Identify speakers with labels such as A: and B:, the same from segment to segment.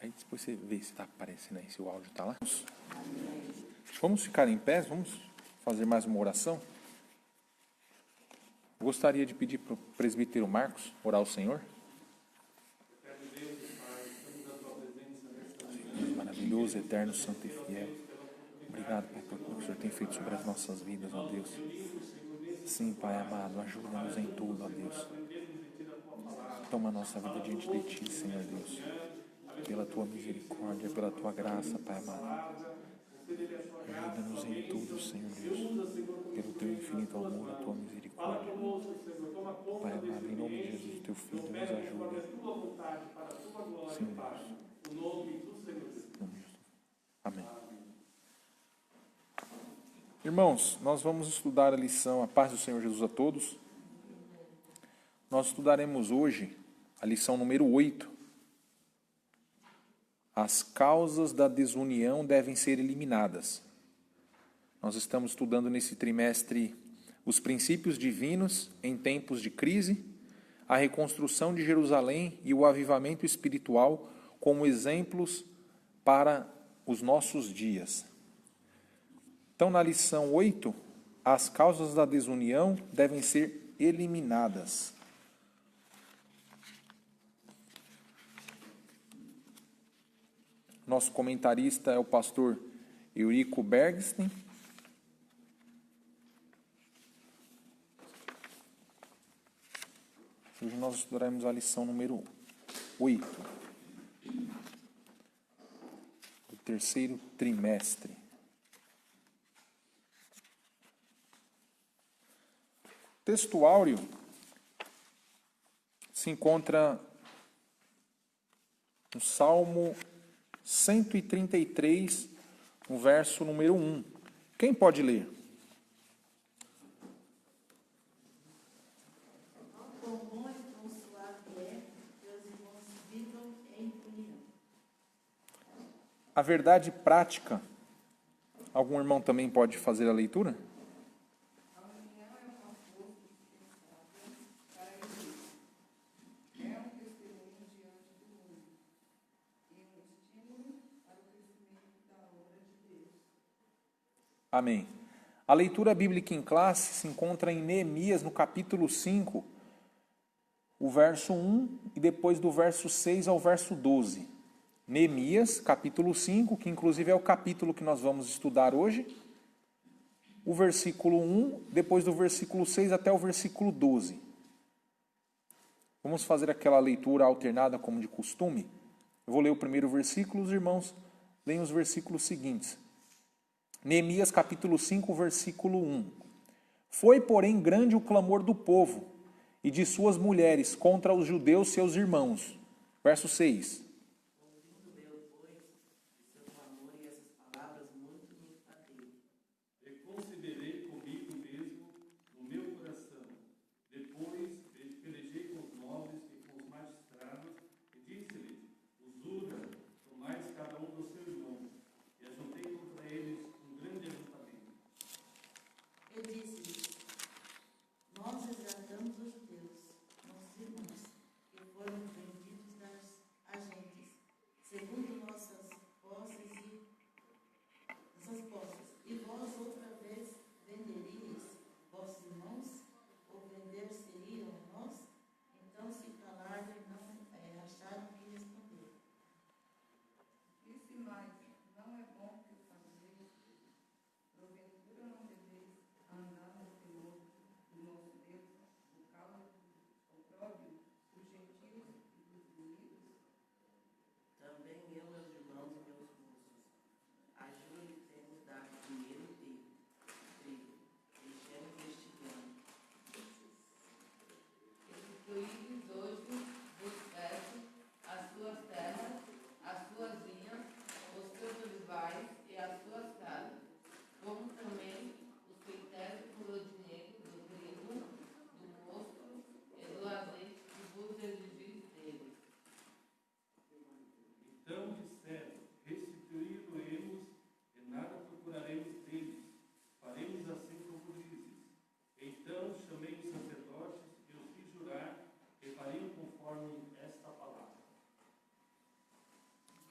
A: Aí depois você vê se está aparecendo aí, se o áudio está lá. Vamos ficar em pé, vamos fazer mais uma oração. Gostaria de pedir para o presbítero Marcos orar ao Senhor. Deus maravilhoso, eterno, santo e fiel. Obrigado, Pai, por tudo que o Senhor tem feito sobre as nossas vidas, ó Deus. Sim, Pai amado, ajuda-nos em tudo, ó Deus. Toma a nossa vida diante de Ti, Senhor Deus. Pela Tua misericórdia, pela Tua graça, Pai amado. Ajuda-nos em tudo, Senhor Deus. Pelo Teu infinito amor, a Tua misericórdia. Pai amado, em nome de Jesus, Teu Filho, nos ajuda. Sim, Deus. Em nome de Jesus. Amém. Irmãos, nós vamos estudar a lição A Paz do Senhor Jesus a Todos. Nós estudaremos hoje a lição número 8. As causas da desunião devem ser eliminadas. Nós estamos estudando nesse trimestre os princípios divinos em tempos de crise, a reconstrução de Jerusalém e o avivamento espiritual como exemplos para os nossos dias. Então, na lição 8, as causas da desunião devem ser eliminadas. Nosso comentarista é o pastor Eurico Bergstein. Hoje nós estudaremos a lição número 8, do terceiro trimestre. O texto áureo se encontra no Salmo 133, no verso número 1. Quem pode ler? A verdade prática. Algum irmão também pode fazer a leitura? Amém. A leitura bíblica em classe se encontra em Neemias, no capítulo 5, o verso 1 e depois do verso 6 ao verso 12. Neemias, capítulo 5, que inclusive é o capítulo que nós vamos estudar hoje. O versículo 1, depois do versículo 6 até o versículo 12. Vamos fazer aquela leitura alternada como de costume. Eu vou ler o primeiro versículo, os irmãos leem os versículos seguintes. Neemias capítulo 5, versículo 1. Foi, porém, grande o clamor do povo e de suas mulheres contra os judeus seus irmãos. Verso 6.
B: Considerei comigo mesmo no meu coração. Depois pelejei com os nobres e com os magistrados e disse-lhes: usura, tomais cada um do seu irmão. E ajuntei contra eles um grande ajuntamento.
C: Eu disse-lhes: nós resgatamos os judeus, nossos irmãos, que foram vendidos das agendas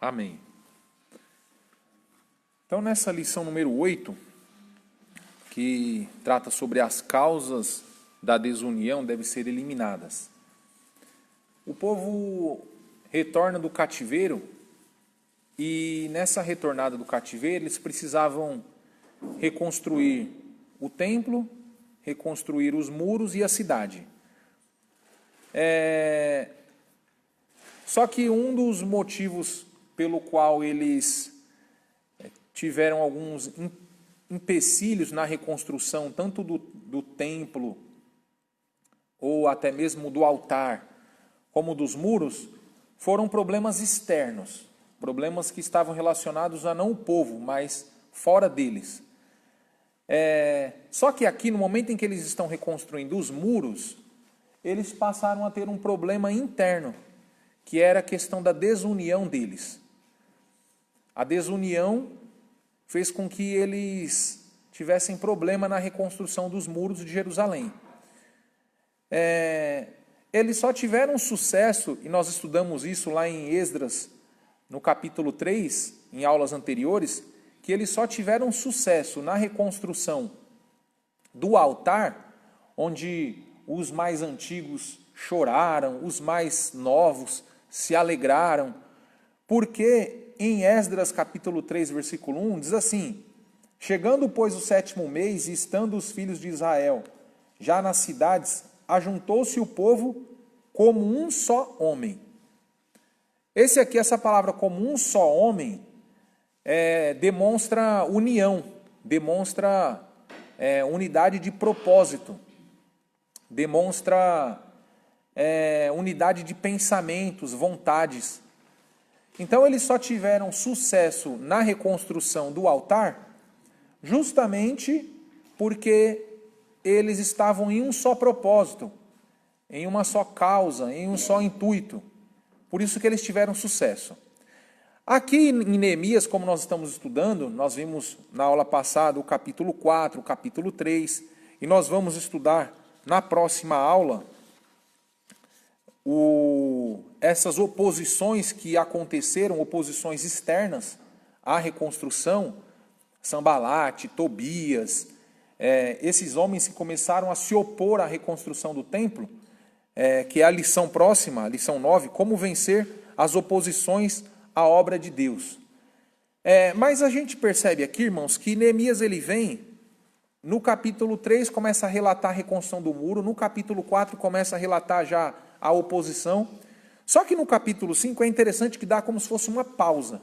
A: Amém. Então, nessa lição número 8, que trata sobre as causas da desunião devem ser eliminadas. O povo retorna do cativeiro e nessa retornada do cativeiro eles precisavam reconstruir o templo, reconstruir os muros e a cidade. Só que um dos motivos pelo qual eles tiveram alguns empecilhos na reconstrução, tanto do templo, ou até mesmo do altar, como dos muros, foram problemas externos, problemas que estavam relacionados a não o povo, mas fora deles. Só que aqui, no momento em que eles estão reconstruindo os muros, eles passaram a ter um problema interno, que era a questão da desunião deles. A desunião fez com que eles tivessem problema na reconstrução dos muros de Jerusalém. Eles só tiveram sucesso, e nós estudamos isso lá em Esdras, no capítulo 3, em aulas anteriores, que eles só tiveram sucesso na reconstrução do altar, onde os mais antigos choraram, os mais novos se alegraram, porque em Esdras capítulo 3, versículo 1, diz assim: chegando, pois, o 7º mês, e estando os filhos de Israel já nas cidades, ajuntou-se o povo como um só homem. Essa palavra como um só homem, demonstra união, demonstra unidade de propósito, demonstra unidade de pensamentos, vontades. Então eles só tiveram sucesso na reconstrução do altar justamente porque eles estavam em um só propósito, em uma só causa, em um só intuito. Por isso que eles tiveram sucesso. Aqui em Neemias, como nós estamos estudando, nós vimos na aula passada o capítulo 4, o capítulo 3, e nós vamos estudar na próxima aula essas oposições que aconteceram, oposições externas à reconstrução, Sambalate, Tobias, esses homens que começaram a se opor à reconstrução do templo, que é a lição próxima, a lição 9, como vencer as oposições à obra de Deus. Mas a gente percebe aqui, irmãos, que Neemias ele vem, no capítulo 3 começa a relatar a reconstrução do muro, no capítulo 4 começa a relatar já a oposição. Só que no capítulo 5 é interessante que dá como se fosse uma pausa.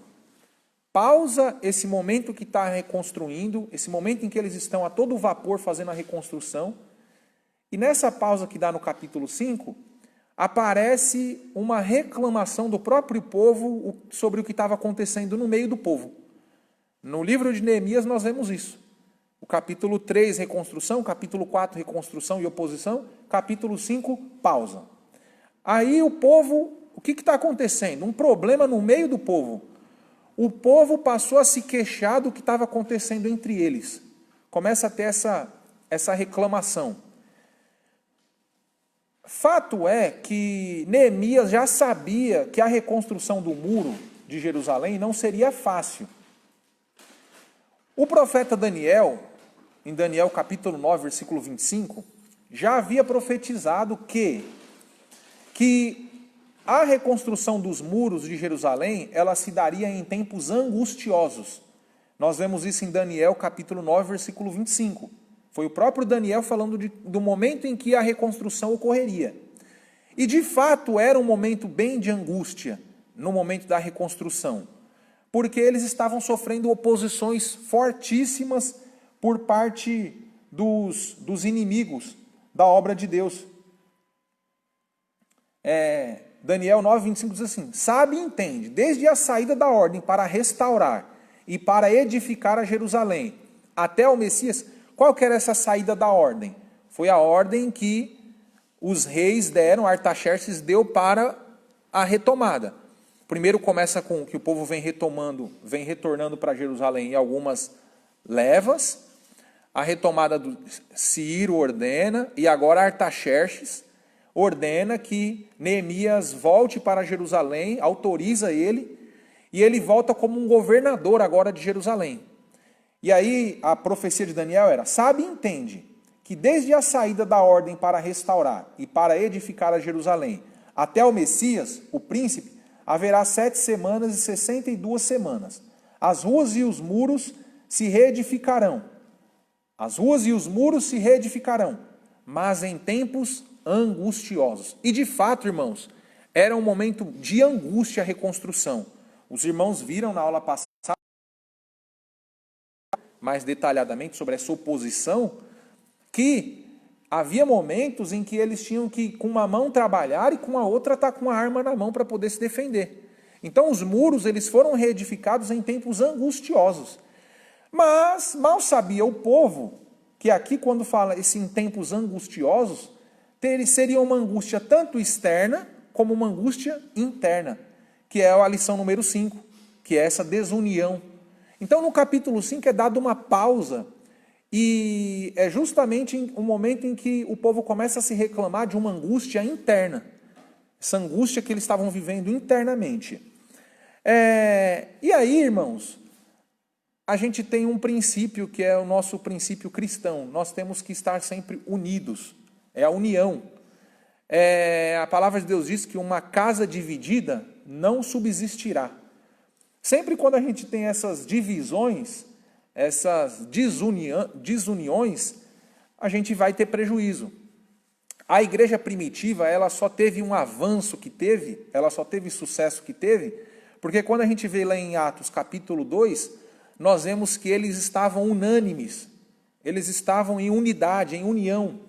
A: Pausa esse momento que está reconstruindo, esse momento em que eles estão a todo vapor fazendo a reconstrução. E nessa pausa que dá no capítulo 5, aparece uma reclamação do próprio povo sobre o que estava acontecendo no meio do povo. No livro de Neemias nós vemos isso. O capítulo 3, reconstrução, capítulo 4, reconstrução e oposição, capítulo 5, pausa. Aí o povo, o que está acontecendo? Um problema no meio do povo. O povo passou a se queixar do que estava acontecendo entre eles. Começa a ter essa reclamação. Fato é que Neemias já sabia que a reconstrução do muro de Jerusalém não seria fácil. O profeta Daniel, em Daniel capítulo 9, versículo 25, já havia profetizado que a reconstrução dos muros de Jerusalém, ela se daria em tempos angustiosos. Nós vemos isso em Daniel capítulo 9, versículo 25. Foi o próprio Daniel falando do momento em que a reconstrução ocorreria. E de fato era um momento bem de angústia, no momento da reconstrução. Porque eles estavam sofrendo oposições fortíssimas por parte dos inimigos da obra de Deus. Daniel 9, 25 diz assim: sabe e entende, desde a saída da ordem para restaurar e para edificar a Jerusalém, até o Messias. Qual que era essa saída da ordem? Foi a ordem que os reis deram, Artaxerxes deu para a retomada. Primeiro começa com que o povo vem retornando para Jerusalém em algumas levas. A retomada do Ciro ordena, e agora Artaxerxes ordena que Neemias volte para Jerusalém, autoriza ele, E ele volta como um governador agora de Jerusalém. E aí a profecia de Daniel era: sabe e entende que desde a saída da ordem para restaurar e para edificar a Jerusalém até o Messias, o príncipe, haverá 7 semanas e 62 semanas. As ruas e os muros se reedificarão. As ruas e os muros se reedificarão, mas em tempos angustiosos. E de fato, irmãos, era um momento de angústia a reconstrução. Os irmãos viram na aula passada mais detalhadamente sobre essa oposição, que havia momentos em que eles tinham que com uma mão trabalhar e com a outra estar com a arma na mão para poder se defender. Então os muros eles foram reedificados em tempos angustiosos. Mas mal sabia o povo que aqui quando fala esse em tempos angustiosos, seria uma angústia tanto externa como uma angústia interna, que é a lição número 5, que é essa desunião. Então no capítulo 5 é dado uma pausa, e é justamente um momento em que o povo começa a se reclamar de uma angústia interna, essa angústia que eles estavam vivendo internamente. E aí, irmãos, a gente tem um princípio que é o nosso princípio cristão, nós temos que estar sempre unidos, é a união. A palavra de Deus diz que uma casa dividida não subsistirá. Sempre quando a gente tem essas divisões, essas desuniões, a gente vai ter prejuízo. A igreja primitiva, ela só teve um avanço que teve, ela só teve sucesso que teve, porque quando a gente vê lá em Atos capítulo 2, nós vemos que eles estavam unânimes, eles estavam em unidade, em união.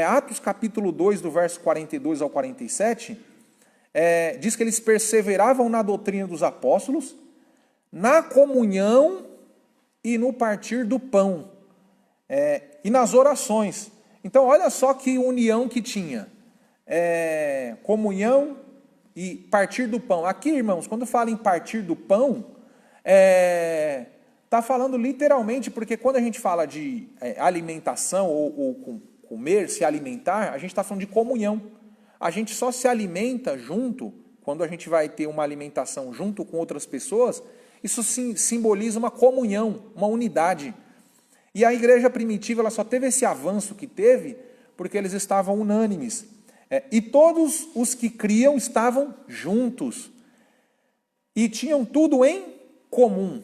A: Atos capítulo 2, do verso 42 ao 47, diz que eles perseveravam na doutrina dos apóstolos, na comunhão e no partir do pão, e nas orações. Então, olha só que união que tinha. Comunhão e partir do pão. Aqui, irmãos, quando fala em partir do pão, está falando literalmente, porque quando a gente fala de alimentação ou comer, se alimentar, a gente está falando de comunhão. A gente só se alimenta junto, quando a gente vai ter uma alimentação junto com outras pessoas, isso simboliza uma comunhão, uma unidade. E a igreja primitiva ela só teve esse avanço que teve porque eles estavam unânimes. E todos os que criam estavam juntos. E tinham tudo em comum.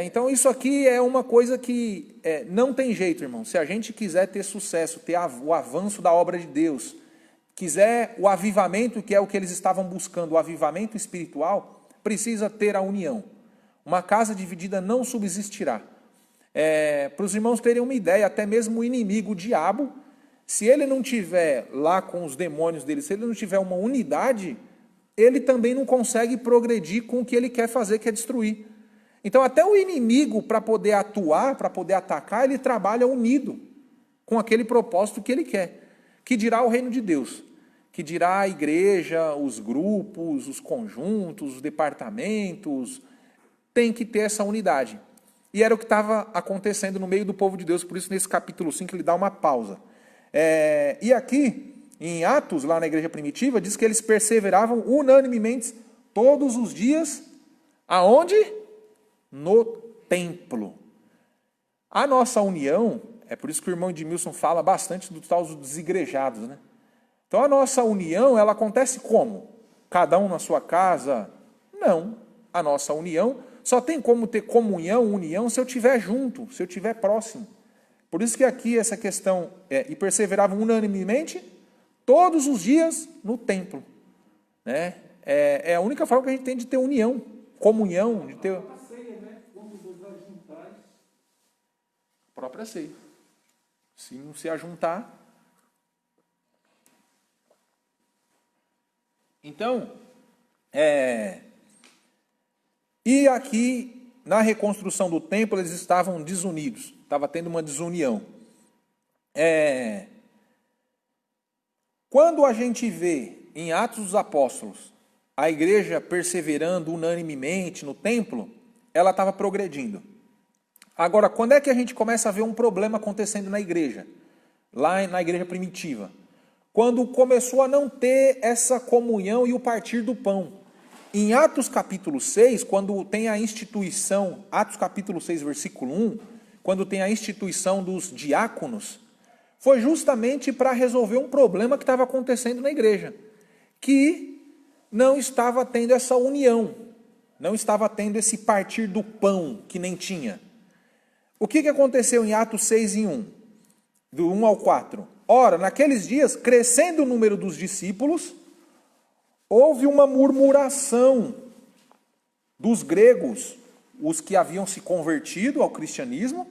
A: Então isso aqui é uma coisa que não tem jeito, irmão. Se a gente quiser ter sucesso, ter o avanço da obra de Deus, quiser o avivamento, que é o que eles estavam buscando, o avivamento espiritual, precisa ter a união. Uma casa dividida não subsistirá. Para os irmãos terem uma ideia, até mesmo o inimigo, o diabo, se ele não tiver lá com os demônios dele, se ele não tiver uma unidade, ele também não consegue progredir com o que ele quer fazer, que é destruir. Então até o inimigo, para poder atuar, para poder atacar, ele trabalha unido com aquele propósito que ele quer. Que dirá o reino de Deus, que dirá a igreja, os grupos, os conjuntos, os departamentos, tem que ter essa unidade. E era o que estava acontecendo no meio do povo de Deus, por isso nesse capítulo 5 ele dá uma pausa. E aqui, em Atos, lá na igreja primitiva, diz que eles perseveravam unanimemente todos os dias, aonde? No templo. A nossa união, é por isso que o irmão Edmilson fala bastante do tal dos desigrejados, né? Então a nossa união, ela acontece como? Cada um na sua casa? Não. A nossa união só tem como ter comunhão, união, se eu estiver junto, se eu estiver próximo. Por isso que aqui essa questão, e perseveravam unanimemente todos os dias no templo. Né? É a única forma que a gente tem de ter união, comunhão, de ter... A própria ceia. Se não se ajuntar. Então, e aqui, na reconstrução do templo, eles estavam desunidos. Estava tendo uma desunião. Quando a gente vê em Atos dos Apóstolos a igreja perseverando unanimemente no templo, ela estava progredindo. Agora, quando é que a gente começa a ver um problema acontecendo na igreja? Lá na igreja primitiva. Quando começou a não ter essa comunhão e o partir do pão. em Atos capítulo 6, quando tem a instituição, Atos capítulo 6, versículo 1, quando tem a instituição dos diáconos, foi justamente para resolver um problema que estava acontecendo na igreja, que não estava tendo essa união, não estava tendo esse partir do pão que nem tinha. O que aconteceu em Atos 6, em 1? Do 1 ao 4. Ora, naqueles dias, crescendo o número dos discípulos, houve uma murmuração dos gregos, os que haviam se convertido ao cristianismo,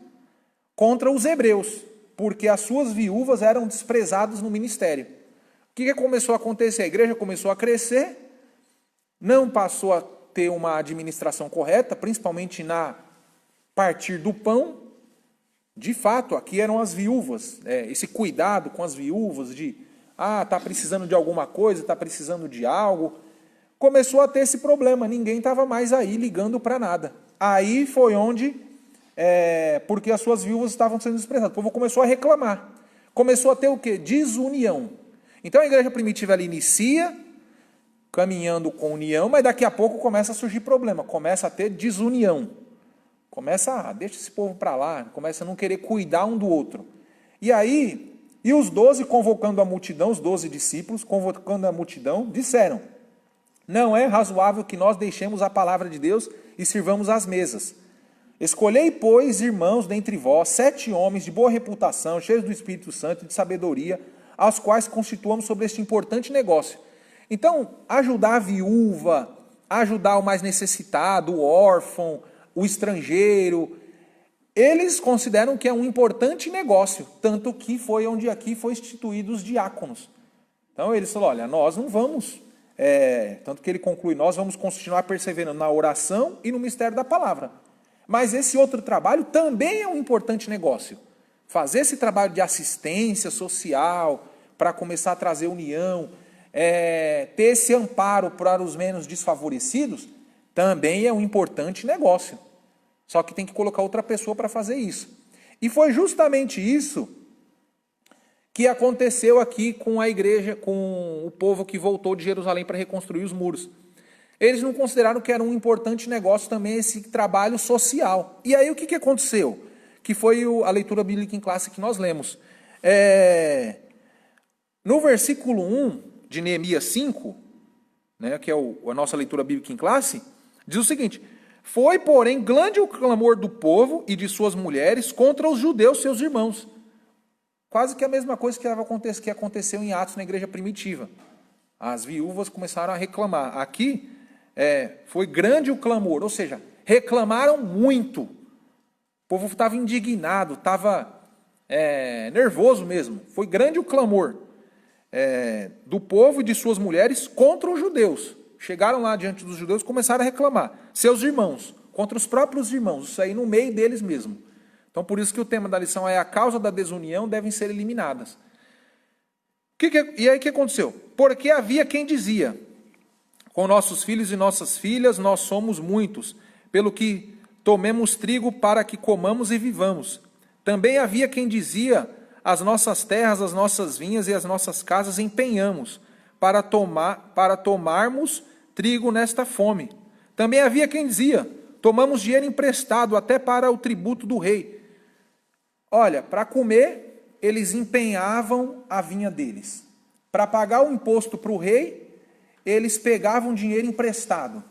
A: contra os hebreus, porque as suas viúvas eram desprezadas no ministério. O que começou a acontecer? A igreja começou a crescer, não passou a ter uma administração correta, principalmente na partir do pão. De fato, aqui eram as viúvas, esse cuidado com as viúvas, de, está precisando de alguma coisa, está precisando de algo. Começou a ter esse problema, ninguém estava mais aí ligando para nada. Aí foi onde, porque as suas viúvas estavam sendo desprezadas, o povo começou a reclamar. Começou a ter o quê? Desunião. Então a igreja primitiva ela inicia caminhando com união, mas daqui a pouco começa a surgir problema, começa a ter desunião. Começa, deixa esse povo para lá, começa a não querer cuidar um do outro. E aí, os 12 convocando a multidão, os 12 discípulos, convocando a multidão, disseram: não é razoável que nós deixemos a palavra de Deus e sirvamos às mesas. Escolhei, pois, irmãos dentre vós, 7 homens de boa reputação, cheios do Espírito Santo e de sabedoria, aos quais constituamos sobre este importante negócio. Então, ajudar a viúva, ajudar o mais necessitado, o órfão, o estrangeiro, eles consideram que é um importante negócio, tanto que foi onde aqui foi instituídos os diáconos. Então eles falaram, olha, nós não vamos, tanto que ele conclui, nós vamos continuar perseverando na oração e no mistério da palavra. Mas esse outro trabalho também é um importante negócio. Fazer esse trabalho de assistência social, para começar a trazer união, ter esse amparo para os menos desfavorecidos, também é um importante negócio. Só que tem que colocar outra pessoa para fazer isso. E foi justamente isso que aconteceu aqui com a igreja, com o povo que voltou de Jerusalém para reconstruir os muros. Eles não consideraram que era um importante negócio também esse trabalho social. E aí o que aconteceu? Que foi a leitura bíblica em classe que nós lemos. No versículo 1 de Neemias 5, que é a nossa leitura bíblica em classe, diz o seguinte: foi, porém, grande o clamor do povo e de suas mulheres contra os judeus, seus irmãos. Quase que a mesma coisa que aconteceu em Atos na igreja primitiva. As viúvas começaram a reclamar. Aqui, foi grande o clamor, ou seja, reclamaram muito. O povo estava indignado, estava nervoso mesmo. Foi grande o clamor do povo e de suas mulheres contra os judeus. Chegaram lá diante dos judeus e começaram a reclamar. Seus irmãos, contra os próprios irmãos, isso aí no meio deles mesmo. Então, por isso que o tema da lição é a causa da desunião devem ser eliminadas. E aí o que aconteceu? Porque havia quem dizia, com nossos filhos e nossas filhas nós somos muitos, pelo que tomemos trigo para que comamos e vivamos. Também havia quem dizia, as nossas terras, as nossas vinhas e as nossas casas empenhamos, para tomarmos trigo nesta fome. Também havia quem dizia, tomamos dinheiro emprestado até para o tributo do rei. Olha, para comer, eles empenhavam a vinha deles. Para pagar o imposto para o rei, eles pegavam dinheiro emprestado.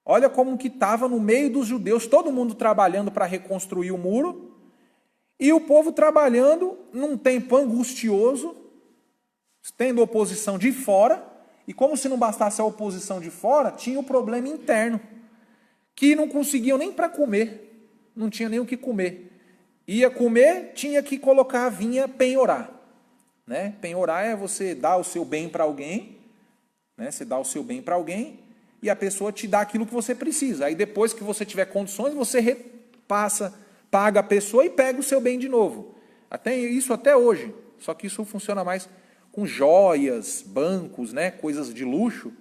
A: Olha como que estava no meio dos judeus, todo mundo trabalhando para reconstruir o muro, e o povo trabalhando num tempo angustioso, tendo oposição de fora, e como se não bastasse a oposição de fora, tinha o problema interno, que não conseguiam nem para comer, não tinha nem o que comer. Ia comer, tinha que colocar a vinha penhorar. Penhorar é você dar o seu bem para alguém, você dá o seu bem para alguém, e a pessoa te dá aquilo que você precisa. Aí depois que você tiver condições, você repassa, paga a pessoa e pega o seu bem de novo. Isso até hoje, só que isso funciona mais com joias, bancos, coisas de luxo,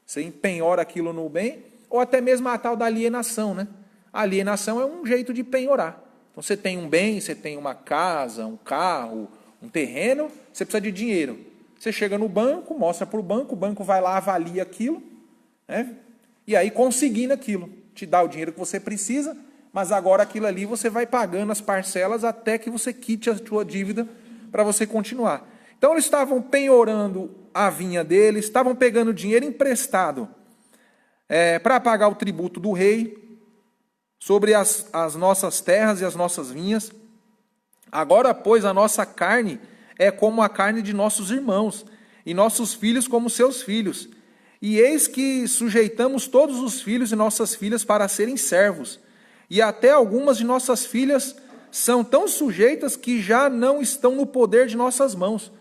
A: você penhora aquilo no bem, ou até mesmo a tal da alienação. A alienação é um jeito de penhorar. Então você tem um bem, você tem uma casa, um carro, um terreno, você precisa de dinheiro. Você chega no banco, mostra para o banco vai lá, avalia aquilo, né? E aí consignando aquilo, te dá o dinheiro que você precisa, mas agora aquilo ali você vai pagando as parcelas até que você quite a sua dívida para você continuar. Então eles estavam penhorando a vinha deles, estavam pegando dinheiro emprestado para pagar o tributo do rei sobre as nossas terras e as nossas vinhas. Agora, pois, a nossa carne é como a carne de nossos irmãos, e nossos filhos como seus filhos. E eis que sujeitamos todos os filhos e nossas filhas para serem servos, e até algumas de nossas filhas são tão sujeitas que já não estão no poder de nossas mãos.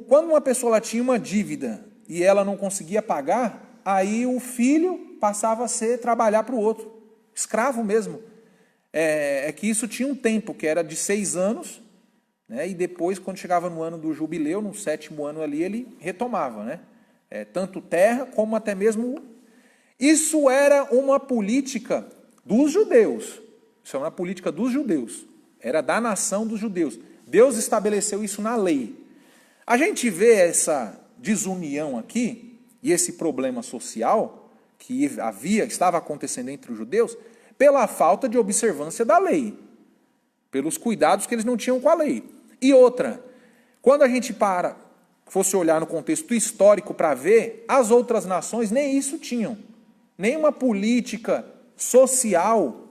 A: Quando uma pessoa ela tinha uma dívida e ela não conseguia pagar, aí o filho passava a trabalhar para o outro, escravo mesmo. É que isso tinha um tempo, que era de 6 anos, né, e depois, quando chegava no ano do jubileu, no 7º ano ali, ele retomava, né, tanto terra como até mesmo... Isso era uma política dos judeus, isso é uma política dos judeus, era da nação dos judeus. Deus estabeleceu isso na lei. A gente vê essa desunião aqui, e esse problema social que estava acontecendo entre os judeus, pela falta de observância da lei, pelos cuidados que eles não tinham com a lei. E outra, quando a gente fosse olhar no contexto histórico para ver, as outras nações nem isso tinham, nem uma política social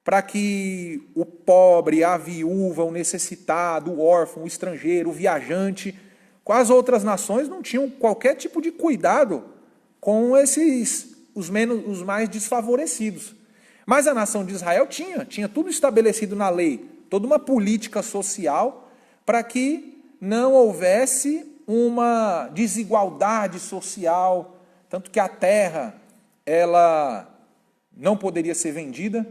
A: para que o pobre, a viúva, o necessitado, o órfão, o estrangeiro, o viajante, as outras nações não tinham qualquer tipo de cuidado com os mais desfavorecidos. Mas a nação de Israel tinha tudo estabelecido na lei, toda uma política social para que não houvesse uma desigualdade social, tanto que a terra ela não poderia ser vendida,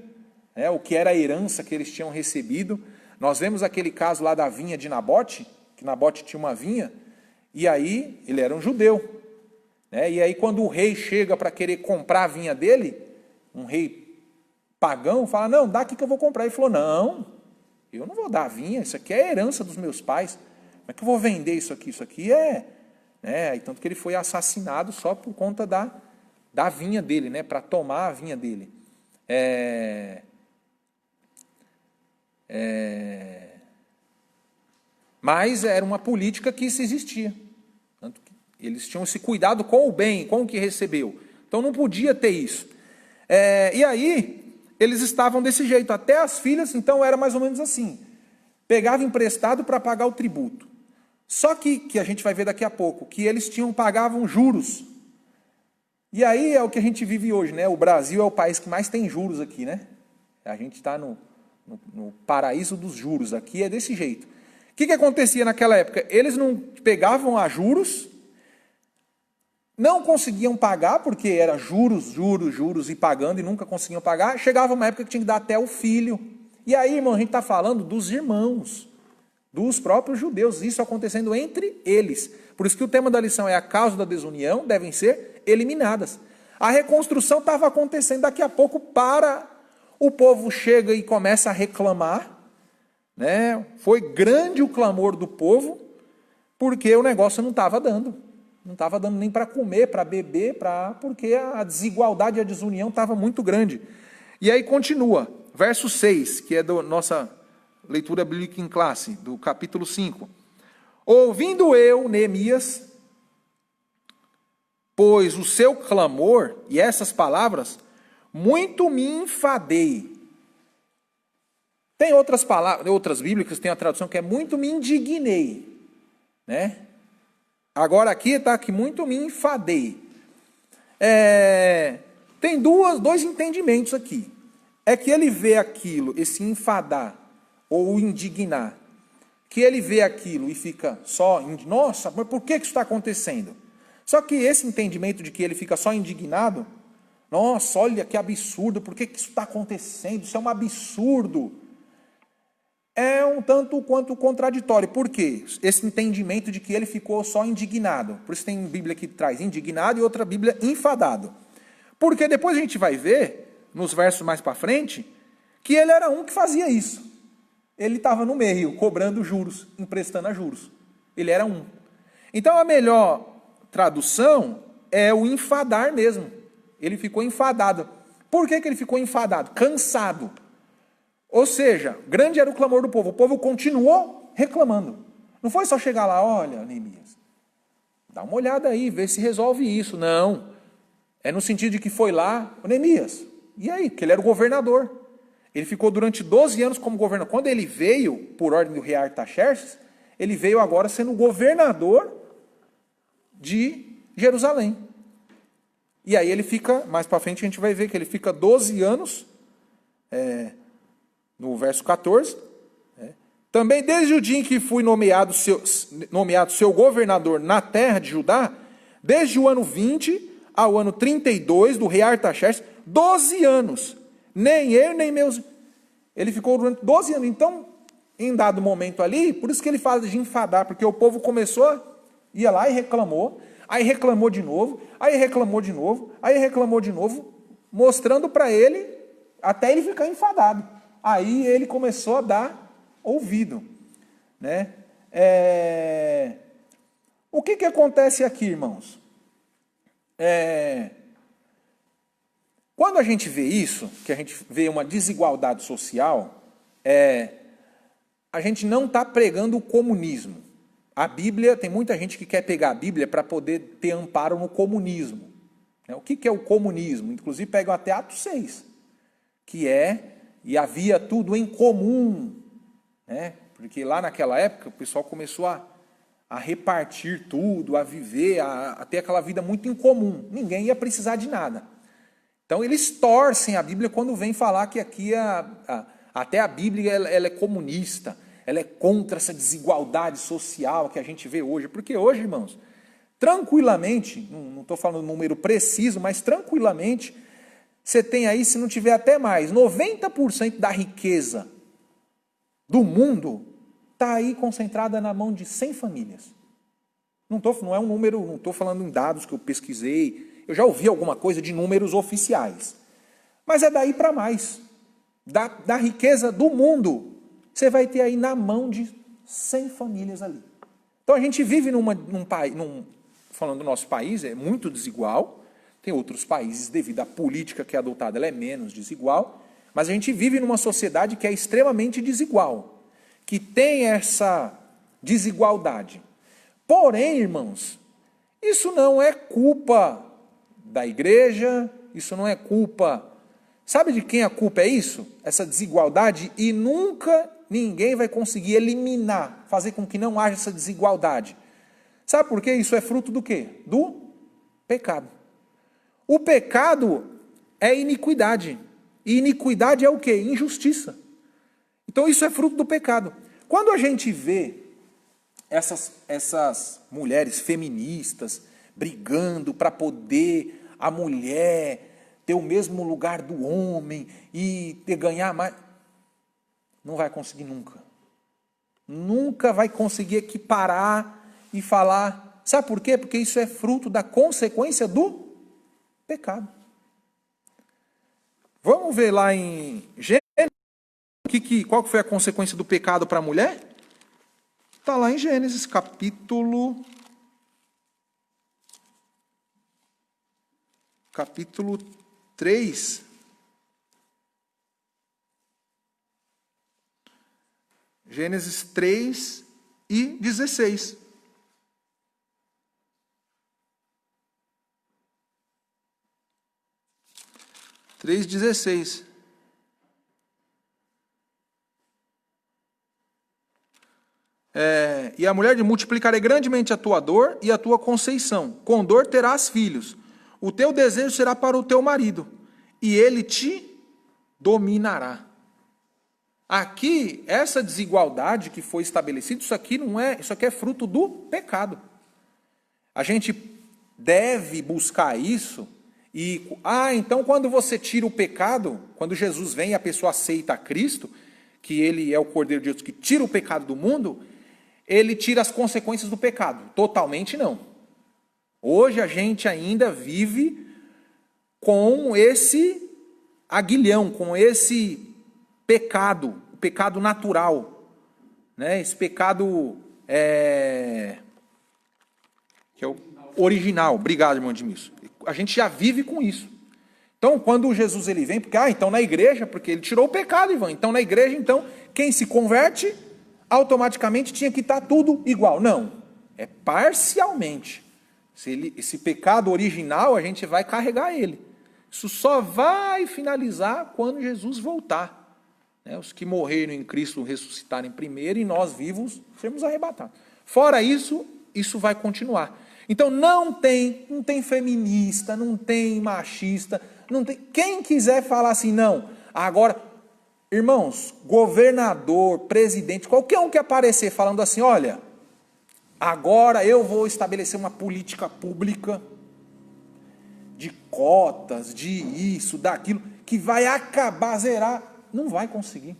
A: o que era a herança que eles tinham recebido. Nós vemos aquele caso lá da vinha de Nabote, que Nabote tinha uma vinha, e aí ele era um judeu. E aí quando o rei chega para querer comprar a vinha dele, um rei pagão fala, não, dá aqui que eu vou comprar. Ele falou, não, eu não vou dar a vinha, isso aqui é a herança dos meus pais. Como é que eu vou vender isso aqui? Isso aqui e tanto que ele foi assassinado só por conta da vinha dele, para tomar a vinha dele. Mas era uma política que isso existia. Tanto que eles tinham esse cuidado com o bem, com o que recebeu. Então não podia ter isso. E aí, eles estavam desse jeito. Até as filhas, então, era mais ou menos assim. Pegava emprestado para pagar o tributo. Só que a gente vai ver daqui a pouco, que eles pagavam juros. E aí é o que a gente vive hoje, né? O Brasil é o país que mais tem juros aqui, né? A gente está no paraíso dos juros aqui, é desse jeito. O que acontecia naquela época? Eles não pegavam a juros, não conseguiam pagar, porque era juros e pagando, e nunca conseguiam pagar. Chegava uma época que tinha que dar até o filho. E aí, irmão, a gente está falando dos irmãos, dos próprios judeus, isso acontecendo entre eles. Por isso que o tema da lição é a causa da desunião, devem ser eliminadas. A reconstrução estava acontecendo, daqui a pouco o povo chega e começa a reclamar, né? Foi grande o clamor do povo, porque o negócio não estava dando. Não estava dando nem para comer, para beber, porque a desigualdade e a desunião estava muito grande. E aí continua, verso 6, que é da nossa leitura bíblica em classe, do capítulo 5. Ouvindo eu, Neemias, pois o seu clamor, e essas palavras, muito me enfadei. Tem outras palavras, outras bíblicas, tem a tradução que é muito me indignei, né? Agora aqui está que muito me enfadei. Tem dois entendimentos aqui. É que ele vê aquilo, esse enfadar ou indignar, que ele vê aquilo e fica só, nossa, mas por que isso está acontecendo? Só que esse entendimento de que ele fica só indignado, nossa, olha que absurdo, por que isso está acontecendo? Isso é um absurdo. É um tanto quanto contraditório. Por quê? Esse entendimento de que ele ficou só indignado. Por isso tem Bíblia que traz indignado e outra Bíblia enfadado. Porque depois a gente vai ver, nos versos mais para frente, que ele era um que fazia isso. Ele estava no meio, cobrando juros, emprestando a juros. Ele era um. Então a melhor tradução é o enfadar mesmo. Ele ficou enfadado. Por que ele ficou enfadado? Cansado. Ou seja, grande era o clamor do povo. O povo continuou reclamando. Não foi só chegar lá, olha, Neemias, dá uma olhada aí, vê se resolve isso. Não. É no sentido de que foi lá, Neemias, e aí? Porque ele era o governador. Ele ficou durante 12 anos como governador. Quando ele veio, por ordem do rei Artaxerxes, ele veio agora sendo governador de Jerusalém. E aí ele fica, mais para frente a gente vai ver que ele fica 12 anos, no verso 14, também desde o dia em que fui nomeado seu governador na terra de Judá, desde o ano 20 ao ano 32 do rei Artaxerxes, 12 anos, nem eu nem meus... Ele ficou durante 12 anos, então, em dado momento ali, por isso que ele fala de enfadar, porque o povo começou, ia lá e reclamou, aí reclamou de novo, aí reclamou de novo, aí reclamou de novo, mostrando para ele, até ele ficar enfadado. Aí ele começou a dar ouvido. Né? O que acontece aqui, irmãos? Quando a gente vê isso, que a gente vê uma desigualdade social, a gente não está pregando o comunismo. A Bíblia, tem muita gente que quer pegar a Bíblia para poder ter amparo no comunismo. O que é o comunismo? Inclusive pegam até Atos 6, que e havia tudo em comum, né? Porque lá naquela época o pessoal começou a repartir tudo, a viver, a ter aquela vida muito incomum. Ninguém ia precisar de nada. Então eles torcem a Bíblia quando vem falar que aqui até a Bíblia ela é comunista, ela é contra essa desigualdade social que a gente vê hoje. Porque hoje, irmãos, tranquilamente, não estou falando um número preciso, mas tranquilamente, você tem aí, se não tiver até mais, 90% da riqueza do mundo está aí concentrada na mão de 100 famílias. Não é um número, não estou falando em dados que eu pesquisei, eu já ouvi alguma coisa de números oficiais. Mas é daí para mais. Da riqueza do mundo, você vai ter aí na mão de 100 famílias ali. Então a gente vive num país, falando do nosso país, é muito desigual. Tem outros países, devido à política que é adotada, ela é menos desigual. Mas a gente vive numa sociedade que é extremamente desigual, que tem essa desigualdade. Porém, irmãos, isso não é culpa da igreja, isso não é culpa... Sabe de quem a culpa é isso? Essa desigualdade, e nunca ninguém vai conseguir eliminar, fazer com que não haja essa desigualdade. Sabe por quê? Isso é fruto do quê? Do pecado. O pecado é iniquidade. E iniquidade é o quê? Injustiça. Então isso é fruto do pecado. Quando a gente vê essas mulheres feministas brigando para poder a mulher ter o mesmo lugar do homem e ganhar mais, não vai conseguir nunca. Nunca vai conseguir equiparar e falar. Sabe por quê? Porque isso é fruto da consequência do pecado. Vamos ver lá em Gênesis, qual foi a consequência do pecado para a mulher? Está lá em Gênesis, capítulo 3. Gênesis 3 e 16. E a mulher de multiplicarei grandemente a tua dor e a tua conceição. Com dor terás filhos. O teu desejo será para o teu marido, e ele te dominará. Aqui, essa desigualdade que foi estabelecida, isso aqui é fruto do pecado. A gente deve buscar isso. Então quando você tira o pecado, quando Jesus vem e a pessoa aceita a Cristo, que ele é o Cordeiro de Deus que tira o pecado do mundo, ele tira as consequências do pecado. Totalmente não. Hoje a gente ainda vive com esse aguilhão, com esse pecado, o pecado natural, né? Esse pecado que é o original. Obrigado, irmão Edmilson. A gente já vive com isso. Então, quando Jesus ele vem, porque, então na igreja, porque ele tirou o pecado, Ivan. Então, na igreja, então, quem se converte, automaticamente tinha que estar tudo igual. Não, é parcialmente. Esse pecado original, a gente vai carregar ele. Isso só vai finalizar quando Jesus voltar. Os que morreram em Cristo ressuscitarem primeiro e nós vivos sermos arrebatados. Fora isso, isso vai continuar. Então não tem feminista, não tem machista, não tem. Quem quiser falar assim, não, agora, irmãos, governador, presidente, qualquer um que aparecer falando assim, olha, agora eu vou estabelecer uma política pública de cotas, de isso, daquilo, que vai acabar, zerar. Não vai conseguir.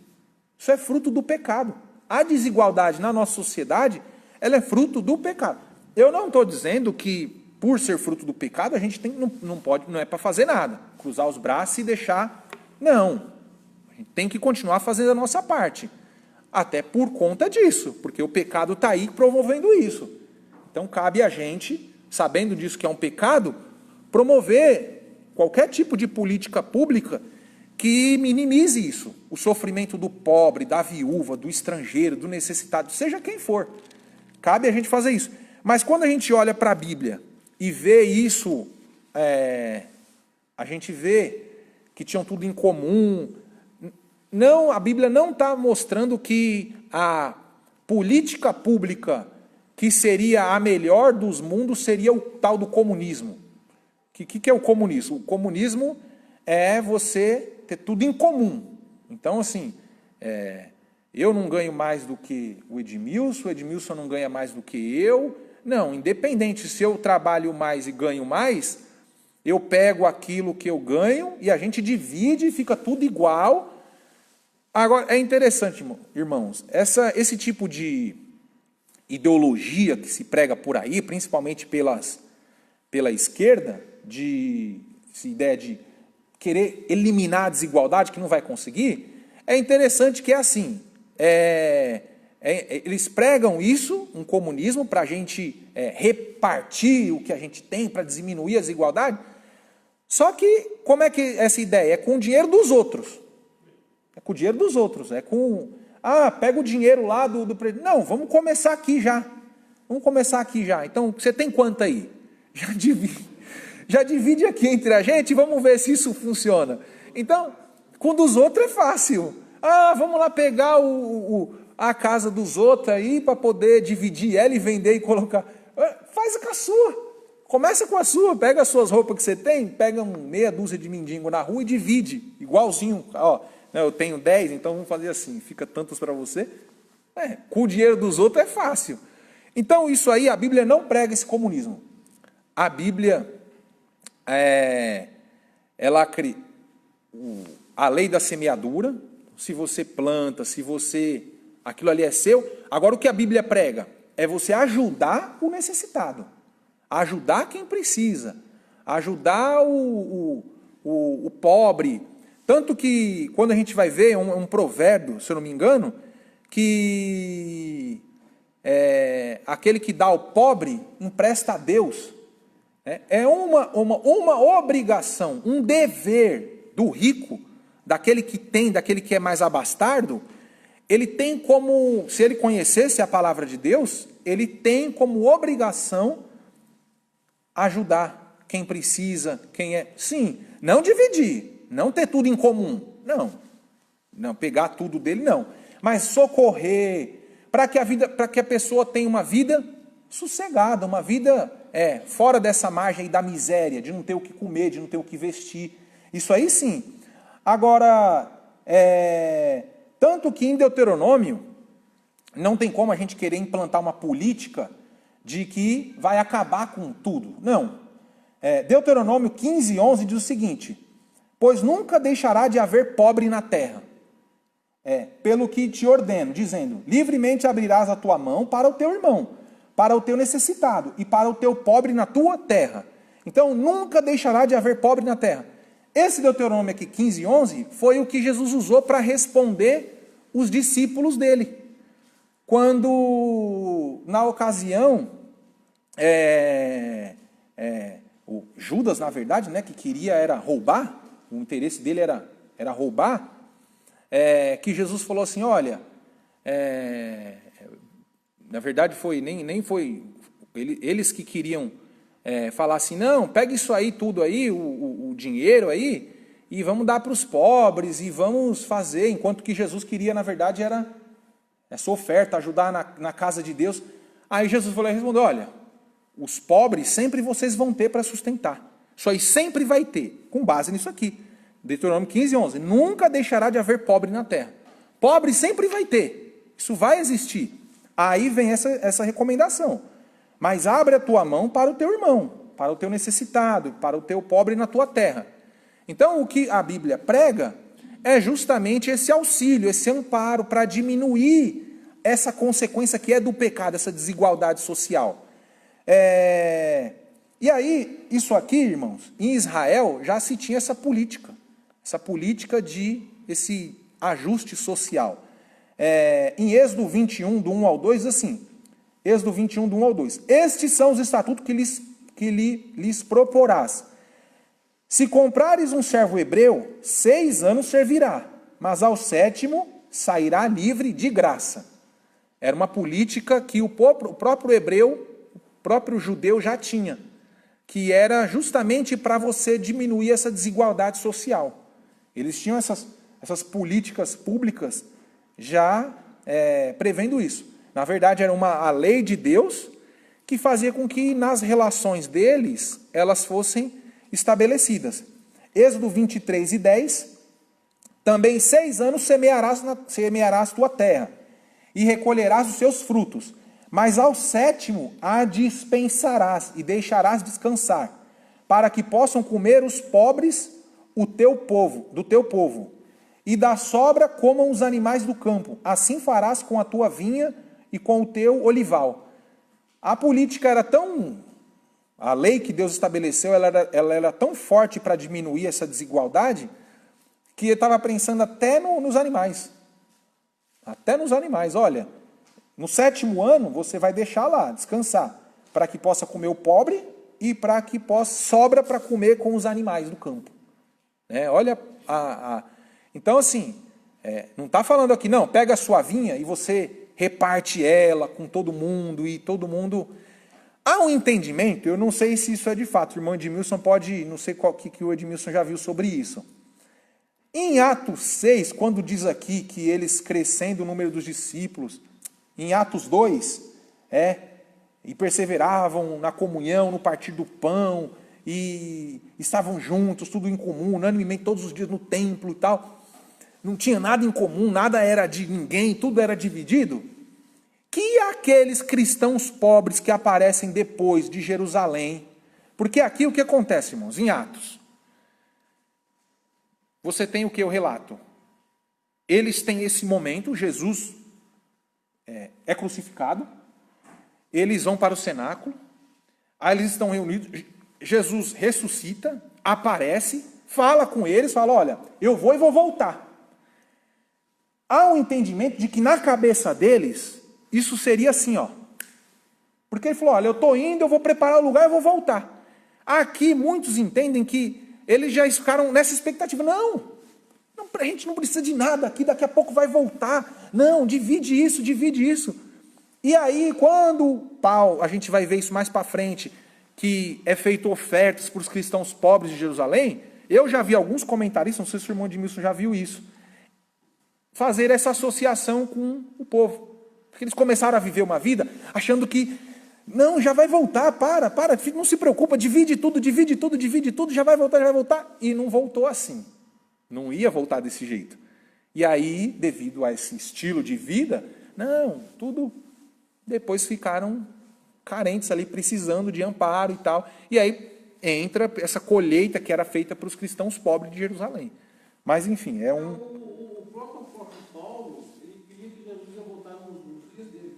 A: Isso é fruto do pecado. A desigualdade na nossa sociedade, ela é fruto do pecado. Eu não estou dizendo que, por ser fruto do pecado, a gente não é para fazer nada. Cruzar os braços e deixar. Não. A gente tem que continuar fazendo a nossa parte. Até por conta disso, porque o pecado está aí promovendo isso. Então, cabe a gente, sabendo disso que é um pecado, promover qualquer tipo de política pública que minimize isso, o sofrimento do pobre, da viúva, do estrangeiro, do necessitado, seja quem for. Cabe a gente fazer isso. Mas quando a gente olha para a Bíblia e vê isso, a gente vê que tinham tudo em comum. Não, a Bíblia não está mostrando que a política pública que seria a melhor dos mundos seria o tal do comunismo. O que é o comunismo? O comunismo é você ter tudo em comum. Então, assim, eu não ganho mais do que o Edmilson não ganha mais do que eu. Não, independente se eu trabalho mais e ganho mais, eu pego aquilo que eu ganho e a gente divide e fica tudo igual. Agora, é interessante, irmãos, esse tipo de ideologia que se prega por aí, principalmente pela esquerda, essa ideia de querer eliminar a desigualdade, que não vai conseguir, é interessante que é assim, eles pregam isso, um comunismo, para a gente repartir o que a gente tem, para diminuir a desigualdade, só que, como é que essa ideia? É com o dinheiro dos outros. É com o dinheiro dos outros, pega o dinheiro lá do presidente. Não, vamos começar aqui já. Então, você tem quanto aí? Já divide aqui entre a gente e vamos ver se isso funciona. Então, com o dos outros é fácil. Vamos lá pegar a casa dos outros aí para poder dividir ela e vender e colocar. Faz com a sua. Começa com a sua. Pega as suas roupas que você tem, pega meia dúzia de mendigo na rua e divide. Igualzinho. Eu tenho 10, então vamos fazer assim. Fica tantos para você. Com o dinheiro dos outros é fácil. Então, isso aí, a Bíblia não prega esse comunismo. A Bíblia... a lei da semeadura, se você planta, aquilo ali é seu. Agora o que a Bíblia prega é você ajudar o necessitado, ajudar quem precisa, ajudar o pobre. Tanto que quando a gente vai ver um provérbio, se eu não me engano, que aquele que dá ao pobre empresta a Deus. É uma obrigação, um dever do rico, daquele que tem, daquele que é mais abastardo. Ele tem como, se ele conhecesse a palavra de Deus, ele tem como obrigação ajudar quem precisa, sim, não dividir, não ter tudo em comum, não pegar tudo dele, não, mas socorrer, para que a pessoa tenha uma vida sossegada, uma vida fora dessa margem da miséria, de não ter o que comer, de não ter o que vestir. Isso aí sim. Agora, tanto que em Deuteronômio, não tem como a gente querer implantar uma política de que vai acabar com tudo. Não. Deuteronômio 15:11 diz o seguinte: pois nunca deixará de haver pobre na terra, pelo que te ordeno, dizendo, livremente abrirás a tua mão para o teu irmão, para o teu necessitado e para o teu pobre na tua terra. Então, nunca deixará de haver pobre na terra. Esse Deuteronômio aqui, 15:11, foi o que Jesus usou para responder os discípulos dele. Quando, na ocasião, o Judas, na verdade, né, que queria era roubar, o interesse dele era roubar, que Jesus falou assim, olha, na verdade nem foi eles que queriam falar assim, não, pega isso aí tudo aí, o dinheiro aí, e vamos dar para os pobres, e vamos fazer, enquanto que Jesus queria, na verdade, era essa oferta, ajudar na casa de Deus. Aí Jesus falou e respondeu, olha, os pobres sempre vocês vão ter para sustentar. Isso aí sempre vai ter, com base nisso aqui. Deuteronômio 15:11. Nunca deixará de haver pobre na terra. Pobre sempre vai ter. Isso vai existir. Aí vem essa recomendação. Mas abre a tua mão para o teu irmão, para o teu necessitado, para o teu pobre na tua terra. Então o que a Bíblia prega é justamente esse auxílio, esse amparo para diminuir essa consequência que é do pecado, essa desigualdade social. E aí, isso aqui, irmãos, em Israel já se tinha essa política de esse ajuste social. Em Êxodo 21, do 1 ao 2, diz assim, Êxodo 21, do 1 ao 2, estes são os estatutos que lhes proporás. Se comprares um servo hebreu, 6 anos servirá, mas ao 7º sairá livre de graça. Era uma política que o próprio hebreu, o próprio judeu já tinha, que era justamente para você diminuir essa desigualdade social. Eles tinham essas políticas públicas já prevendo isso. Na verdade, era a lei de Deus que fazia com que nas relações deles elas fossem estabelecidas. Êxodo 23:10, também 6 anos semearás tua terra, e recolherás os seus frutos, mas ao 7º a dispensarás, e deixarás descansar, para que possam comer os pobres do teu povo, e da sobra comam os animais do campo, assim farás com a tua vinha e com o teu olival. A política era a lei que Deus estabeleceu, ela era tão forte para diminuir essa desigualdade, que ele estava pensando até nos animais. Até nos animais. Olha, no 7º ano você vai deixar lá, descansar, para que possa comer o pobre e para que sobra para comer com os animais do campo. Olha, então assim, não está falando aqui, não, pega a sua vinha e você reparte ela com todo mundo e todo mundo... Há um entendimento, eu não sei se isso é de fato, o irmão Edmilson pode, não sei qual que o Edmilson já viu sobre isso. Em Atos 6, quando diz aqui que eles crescendo o número dos discípulos, em Atos 2, e perseveravam na comunhão, no partir do pão, e estavam juntos, tudo em comum, unanimemente, todos os dias no templo e tal. Não tinha nada em comum, nada era de ninguém, tudo era dividido. Que aqueles cristãos pobres que aparecem depois de Jerusalém, porque aqui o que acontece, irmãos, em Atos, você tem o que eu relato? Eles têm esse momento, Jesus é crucificado, eles vão para o cenáculo, aí eles estão reunidos, Jesus ressuscita, aparece, fala com eles, fala, olha, eu vou e vou voltar. Há um entendimento de que na cabeça deles, isso seria assim, porque ele falou, olha, eu estou indo, eu vou preparar o lugar, eu vou voltar. Aqui muitos entendem que eles já ficaram nessa expectativa. Não, a gente não precisa de nada aqui, daqui a pouco vai voltar. Não, divide isso. E aí, quando Paulo, a gente vai ver isso mais para frente, que é feito ofertas para os cristãos pobres de Jerusalém, eu já vi alguns comentaristas, não sei se o irmão Edmilson já viu isso, fazer essa associação com o povo. Porque eles começaram a viver uma vida achando que, não, já vai voltar, para, não se preocupa, divide tudo, já vai voltar. E não voltou assim. Não ia voltar desse jeito. E aí, devido a esse estilo de vida, tudo, depois ficaram carentes ali, precisando de amparo e tal. E aí entra essa colheita que era feita para os cristãos pobres de Jerusalém. Mas, enfim,
B: O próprio Paulo, ele queria que Jesus ia voltar nos dias dele.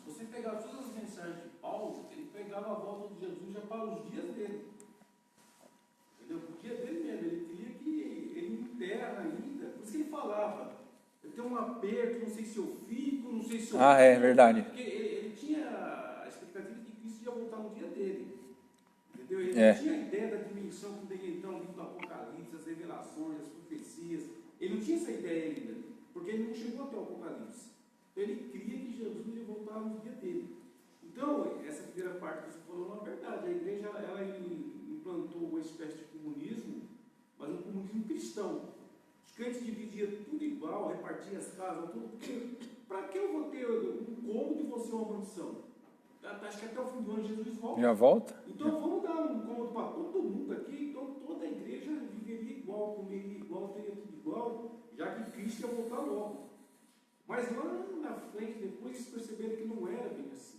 B: Se você pegar todas as mensagens de Paulo, ele pegava a volta de Jesus já para os dias dele. Entendeu? O dia dele mesmo, ele queria que ele em terra ainda, por isso que ele falava, eu tenho um aperto, não sei se eu fico, não sei se eu fico.
A: É verdade.
B: Porque ele tinha a expectativa de que Cristo ia voltar no dia dele.
A: É.
D: não tinha ideia da dimensão que tem então o livro do Apocalipse, as revelações, as profecias. Ele não tinha essa ideia ainda, porque ele não chegou até o Apocalipse. Então ele cria que Jesus ia voltar no dia dele. Então, essa primeira parte que você falou não é verdade. A igreja ela implantou uma espécie de comunismo, mas um comunismo cristão. Os crentes dividiam tudo igual, repartiam as casas, tudo. Para que eu vou ter um cômodo e você uma mansão? Acho que até o fim do ano Jesus volta.
A: Já volta?
D: Então vamos dar um cômodo para todo mundo aqui, então toda a igreja viveria igual, comeria igual, teria tudo igual, já que Cristo ia voltar logo. Mas lá na frente, depois eles perceberam que não era bem assim.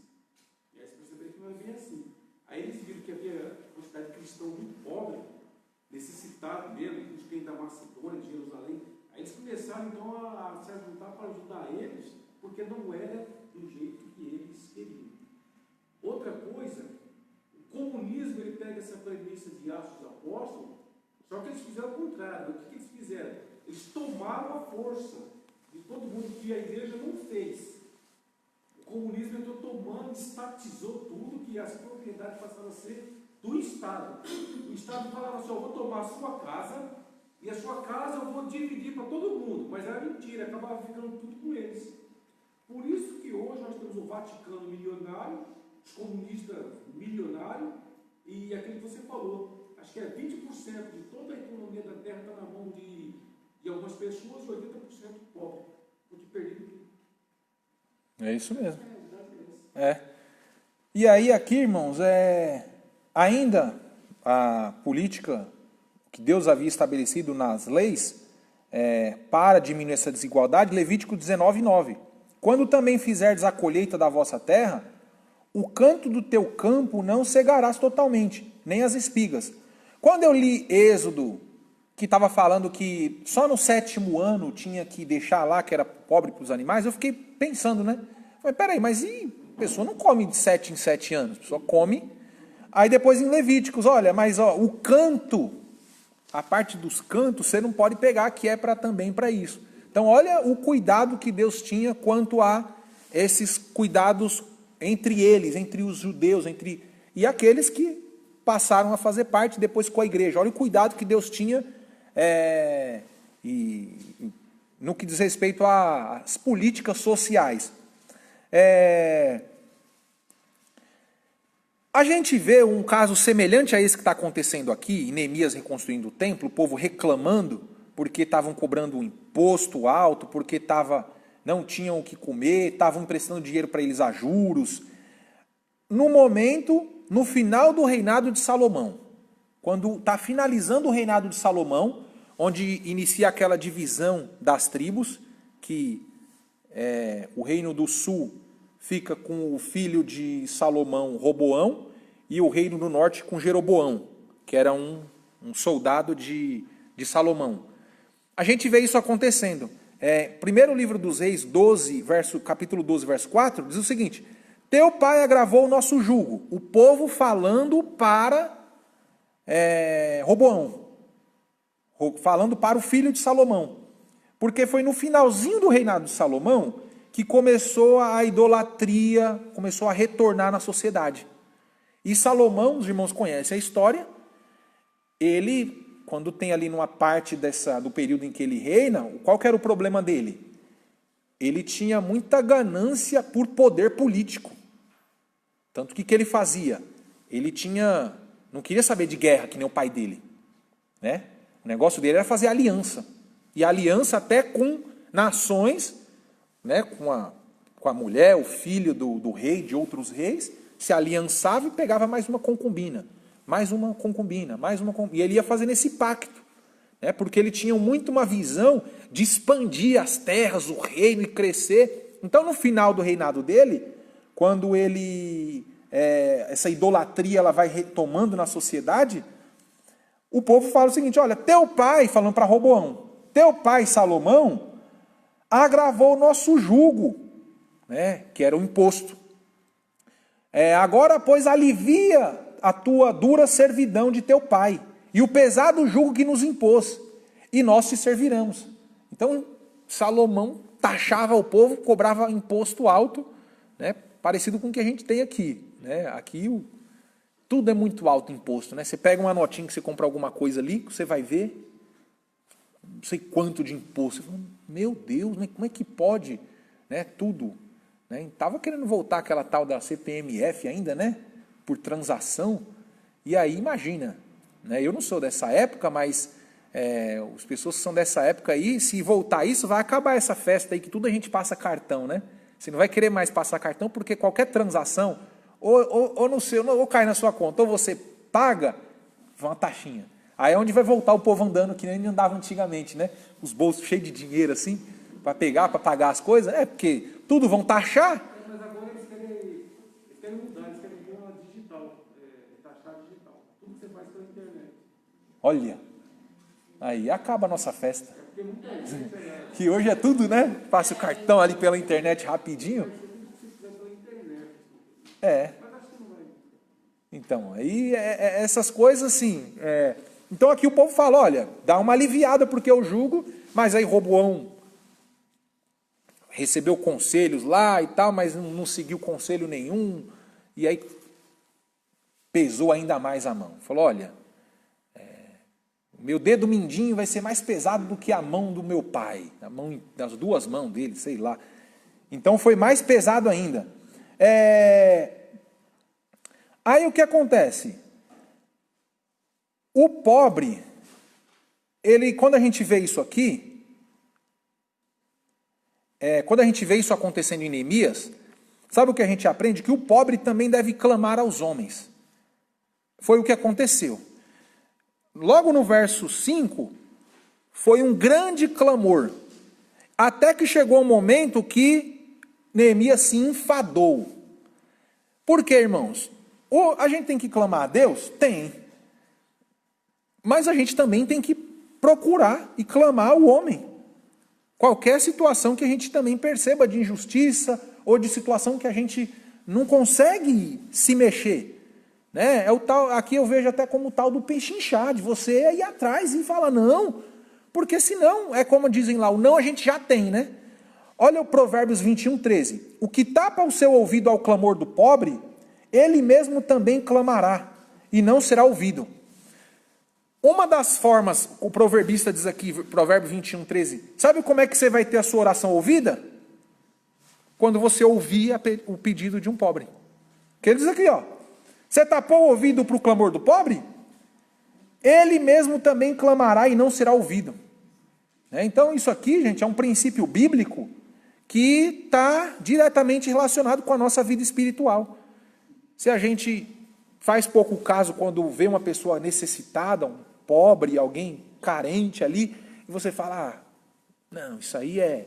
D: E aí eles perceberam que não era bem assim. Aí eles viram que havia uma quantidade de cristão muito pobre, necessitado mesmo, os crentes da Macedônia, de Jerusalém. Aí eles começaram então a se ajuntar para ajudar eles, porque não era do jeito que eles queriam. Outra coisa, o comunismo ele pega essa premissa de Atos dos Apóstolos, só que eles fizeram o contrário. O que eles fizeram? Eles tomaram a força de todo mundo que a igreja não fez. O comunismo entrou tomando, estatizou tudo, que as propriedades passaram a ser do Estado. O Estado falava assim: eu vou tomar a sua casa, e a sua casa eu vou dividir para todo mundo. Mas era mentira, acabava ficando tudo com eles. Por isso que hoje nós temos o Vaticano milionário, os comunistas milionários, e aquilo que você falou, acho que é 20% de toda a economia da Terra está na mão de algumas pessoas, e 80% pobre, porque perderam tudo.
A: É isso mesmo. É. E aí aqui, irmãos, ainda a política que Deus havia estabelecido nas leis para diminuir essa desigualdade, Levítico 19:9. Quando também fizerdes a colheita da vossa terra, o canto do teu campo não cegarás totalmente, nem as espigas. Quando eu li Êxodo, que estava falando que só no 7º ano tinha que deixar lá, que era pobre para os animais, eu fiquei pensando, né? Falei, peraí, mas a pessoa não come de 7 em 7 anos, a pessoa come. Aí depois em Levíticos, olha, mas o canto, a parte dos cantos, você não pode pegar, que é também para isso. Então olha o cuidado que Deus tinha quanto a esses cuidados entre eles, entre os judeus, e aqueles que passaram a fazer parte depois com a igreja. Olha o cuidado que Deus tinha no que diz respeito às políticas sociais. A gente vê um caso semelhante a esse que está acontecendo aqui, em Neemias reconstruindo o templo, o povo reclamando porque estavam cobrando um imposto alto, porque não tinham o que comer, estavam emprestando dinheiro para eles a juros. No final do reinado de Salomão, quando está finalizando o reinado de Salomão, onde inicia aquela divisão das tribos, que o reino do sul fica com o filho de Salomão, Roboão, e o reino do norte com Jeroboão, que era um soldado de Salomão. A gente vê isso acontecendo. Primeiro livro dos Reis, capítulo 12, verso 4, diz o seguinte: teu pai agravou o nosso jugo, o povo falando para Roboão, falando para o filho de Salomão, porque foi no finalzinho do reinado de Salomão que começou a idolatria, começou a retornar na sociedade. E Salomão, os irmãos conhecem a história, ele, quando tem ali numa parte do período em que ele reina, qual que era o problema dele? Ele tinha muita ganância por poder político. Tanto que ele fazia? Ele não queria saber de guerra, que nem o pai dele. Né? O negócio dele era fazer aliança. E aliança até com nações, né? com a mulher, o filho do rei, de outros reis, se aliançava e pegava mais uma concubina, e ele ia fazendo esse pacto, né? Porque ele tinha muito uma visão de expandir as terras, o reino e crescer. Então, no final do reinado dele, quando essa idolatria ela vai retomando na sociedade, o povo fala o seguinte: olha, teu pai, falando para Roboão, teu pai Salomão agravou o nosso jugo, né, que era o imposto. Agora, pois, alivia a tua dura servidão de teu pai e o pesado jugo que nos impôs, e nós te serviremos. Então, Salomão taxava o povo, cobrava imposto alto, né, parecido com o que a gente tem aqui. Né? Aqui tudo é muito alto imposto, né? Você pega uma notinha que você compra alguma coisa ali, você vai ver, não sei quanto de imposto. Você fala, meu Deus, como é que pode, né? Tudo. Né? Estava querendo voltar aquela tal da CPMF ainda, né? Por transação. E aí, imagina, né? Eu não sou dessa época, mas as pessoas que são dessa época aí, se voltar isso, vai acabar essa festa aí, que tudo a gente passa cartão, né? Você não vai querer mais passar cartão, porque qualquer transação, ou no seu, ou cai na sua conta, ou você paga, uma taxinha. Aí é onde vai voltar o povo andando, que nem andava antigamente, né? Os bolsos cheios de dinheiro assim, para pegar, para pagar as coisas, porque tudo vão taxar.
D: Mas agora eles querem mudar, eles querem ver uma digital, taxar digital. Tudo que você faz pela internet.
A: Olha, aí acaba a nossa festa. Que hoje é tudo, né? Passa o cartão ali pela internet rapidinho. Então, aí essas coisas assim. Então aqui o povo fala, olha, dá uma aliviada porque eu julgo, mas aí Roboão recebeu conselhos lá e tal, mas não seguiu conselho nenhum, e aí pesou ainda mais a mão. Falou, olha, meu dedo mindinho vai ser mais pesado do que a mão do meu pai, a mão das duas mãos dele, sei lá. Então foi mais pesado ainda. Aí o que acontece? O pobre, quando a gente vê isso aqui, quando a gente vê isso acontecendo em Neemias, sabe o que a gente aprende? Que o pobre também deve clamar aos homens. Foi o que aconteceu. Logo no verso 5, foi um grande clamor, até que chegou um momento que Neemias se enfadou. Por quê, irmãos? A gente tem que clamar a Deus? Tem. Mas a gente também tem que procurar e clamar ao homem. Qualquer situação que a gente também perceba de injustiça ou de situação que a gente não consegue se mexer. Né? Aqui eu vejo até como o tal do pechinchar, de você ir atrás e falar não, porque senão, é como dizem lá, o não a gente já tem, né? Olha o Provérbios 21, 13. O que tapa o seu ouvido ao clamor do pobre, ele mesmo também clamará, e não será ouvido. Uma das formas, o proverbista diz aqui, Provérbio 21, 13, sabe como é que você vai ter a sua oração ouvida? Quando você ouvir o pedido de um pobre. Que ele diz aqui, ó, você tapou o ouvido para o clamor do pobre? Ele mesmo também clamará e não será ouvido. Então isso aqui, gente, é um princípio bíblico que está diretamente relacionado com a nossa vida espiritual. Se a gente faz pouco caso quando vê uma pessoa necessitada, um pobre, alguém carente ali, e você fala, não, isso aí é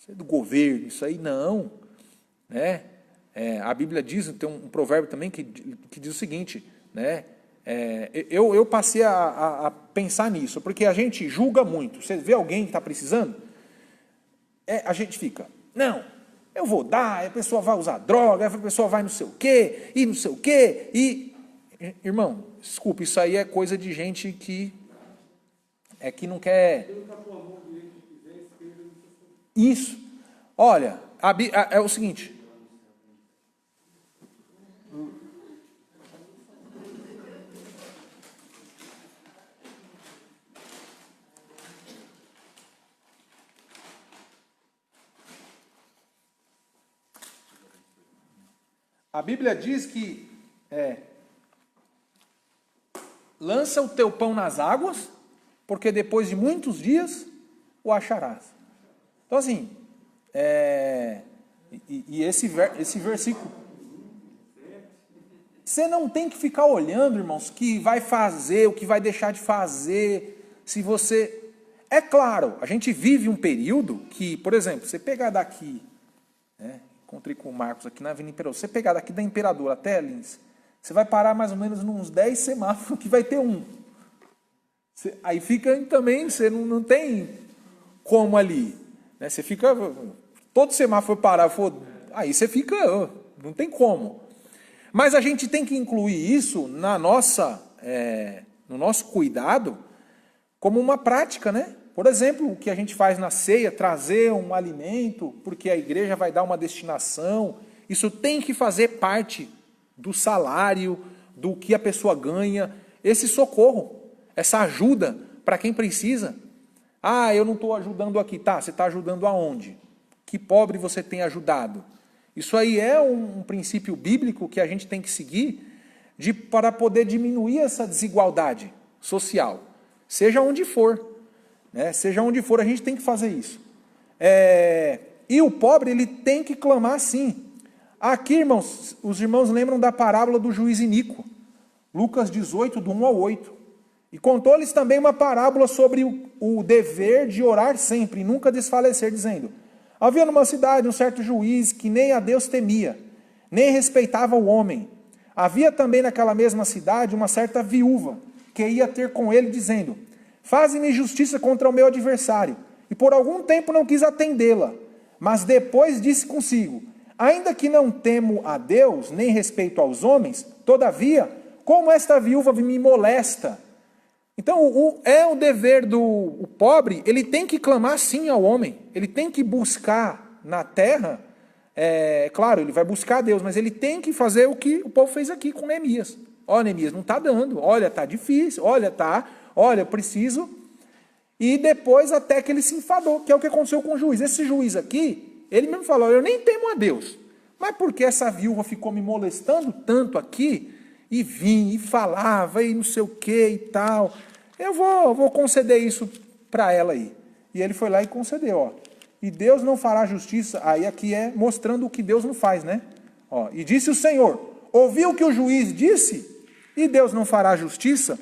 A: do governo, isso aí não. Né? A Bíblia diz, tem um provérbio também que diz o seguinte, né? Eu passei a pensar nisso, porque a gente julga muito. Você vê alguém que está precisando, a gente fica, não, eu vou dar, a pessoa vai usar droga, a pessoa vai não sei o quê, e não sei o quê, e... Irmão, desculpe, isso aí é coisa de gente que não quer... Isso. Olha, é o seguinte... A Bíblia diz que lança o teu pão nas águas, porque depois de muitos dias o acharás. Então assim, esse versículo, você não tem que ficar olhando, irmãos, o que vai fazer, o que vai deixar de fazer, se você... É claro, a gente vive um período que, por exemplo, você pegar daqui, né? Encontrei com o Marcos aqui na Avenida Imperador. Você pegar daqui da Imperador até Lins, você vai parar mais ou menos nos 10 semáforos, que vai ter um. Aí fica também, você não tem como ali. Né? Você fica, todo semáforo parar, aí você fica, não tem como. Mas a gente tem que incluir isso no nosso cuidado como uma prática, né? Por exemplo, o que a gente faz na ceia, trazer um alimento, porque a igreja vai dar uma destinação, isso tem que fazer parte do salário, do que a pessoa ganha, esse socorro, essa ajuda para quem precisa. Ah, eu não estou ajudando aqui. Tá, você está ajudando aonde? Que pobre você tem ajudado? Isso aí é um princípio bíblico que a gente tem que seguir para poder diminuir essa desigualdade social. Seja onde for. Né? Seja onde for, a gente tem que fazer isso. E o pobre, ele tem que clamar sim. Aqui, irmãos, os irmãos lembram da parábola do juiz iníquo. Lucas 18, do 1 ao 8. E contou-lhes também uma parábola sobre o dever de orar sempre e nunca desfalecer, dizendo: havia numa cidade um certo juiz que nem a Deus temia, nem respeitava o homem. Havia também naquela mesma cidade uma certa viúva, que ia ter com ele, dizendo: faze-me justiça contra o meu adversário. E por algum tempo não quis atendê-la, mas depois disse consigo: ainda que não temo a Deus, nem respeito aos homens, todavia, como esta viúva me molesta. Então, o dever do pobre, ele tem que clamar sim ao homem, ele tem que buscar na terra, claro, ele vai buscar a Deus, mas ele tem que fazer o que o povo fez aqui com Neemias. Ó, Neemias, não está dando, olha, está difícil, olha, eu preciso. E depois até que ele se enfadou, que é o que aconteceu com o juiz. Esse juiz aqui, ele mesmo falou: eu nem temo a Deus, mas porque essa viúva ficou me molestando tanto aqui, e vinha, e falava, e não sei o que e tal, eu vou conceder isso para ela aí. E ele foi lá e concedeu, ó. E Deus não fará justiça, aí aqui é mostrando o que Deus não faz, né? Ó, e disse o Senhor: ouviu o que o juiz disse? E Deus não fará justiça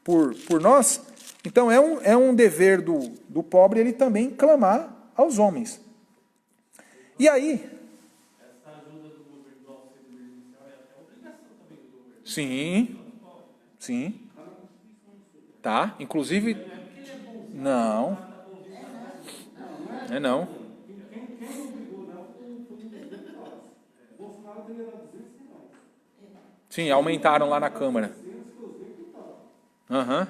A: por nós? Então é um dever do pobre ele também clamar aos homens. E aí...
B: essa ajuda do governo do auxílio emergencial é até obrigação também do governo.
A: Sim, sim. Tá, inclusive... Não. Não.
D: Quem não brigou não foi o Bolsonaro teria dado 200 reais.
A: Sim, aumentaram lá na Câmara. Aham.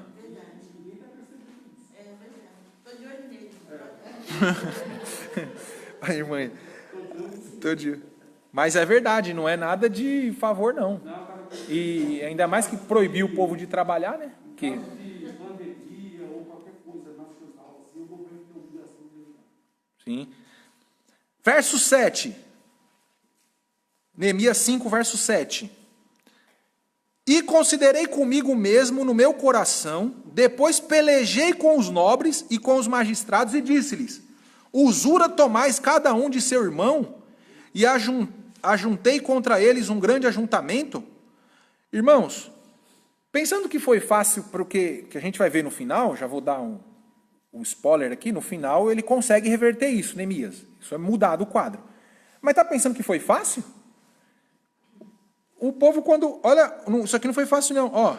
C: Estou de olho nele.
A: Aí, mãe. Mas é verdade, não é nada de favor, não. E ainda mais que proibiu o povo de trabalhar, né? Que...
D: de pandemia ou qualquer coisa nacional, assim, o governo tem obrigação de ajudar.
A: Sim. Verso 7. Neemias 5, verso 7. E considerei comigo mesmo no meu coração, depois pelejei com os nobres e com os magistrados e disse-lhes: usura tomais cada um de seu irmão, e ajuntei contra eles um grande ajuntamento. Irmãos, pensando que foi fácil, porque que a gente vai ver no final, já vou dar um spoiler aqui, no final ele consegue reverter isso, Neemias. Isso é mudar do quadro. Mas está pensando que foi fácil? O povo quando... Olha, isso aqui não foi fácil não. Ó,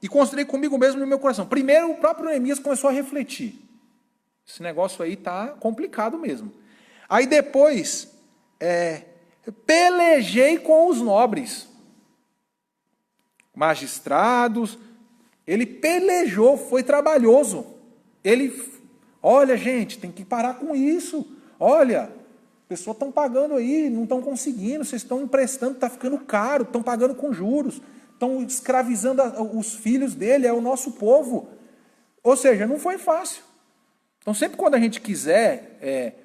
A: e considerei comigo mesmo no meu coração. Primeiro o próprio Neemias começou a refletir. Esse negócio aí está complicado mesmo. Aí depois, pelejei com os nobres. Magistrados. Ele pelejou, foi trabalhoso. Olha, gente, tem que parar com isso. Olha, pessoas estão pagando aí, não estão conseguindo, vocês estão emprestando, está ficando caro, estão pagando com juros, estão escravizando os filhos dele, é o nosso povo. Ou seja, não foi fácil. Então, sempre quando a gente quiser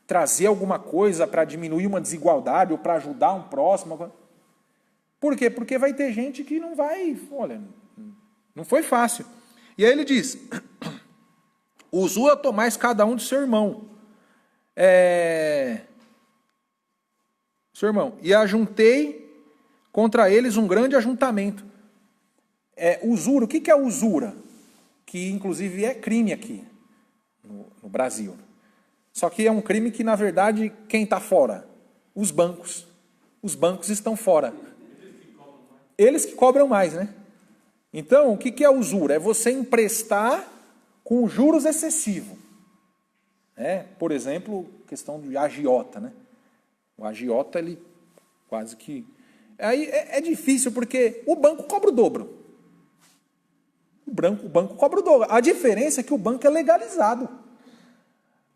A: trazer alguma coisa para diminuir uma desigualdade ou para ajudar um próximo... Por quê? Porque vai ter gente que não vai... Olha, não foi fácil. E aí ele diz... usura tomais cada um de seu irmão. Seu irmão. E ajuntei contra eles um grande ajuntamento. Usura. O que é usura? Que, inclusive, é crime aqui no Brasil. Só que é um crime que, na verdade, quem está fora? Os bancos. Os bancos estão fora. Eles que cobram mais, né? Então, o que é usura? É você emprestar com juros excessivos. Por exemplo, questão de agiota, né? O agiota, ele quase que... Aí é difícil, porque o banco cobra o dobro. O banco cobra o dobro. A diferença é que o banco é legalizado.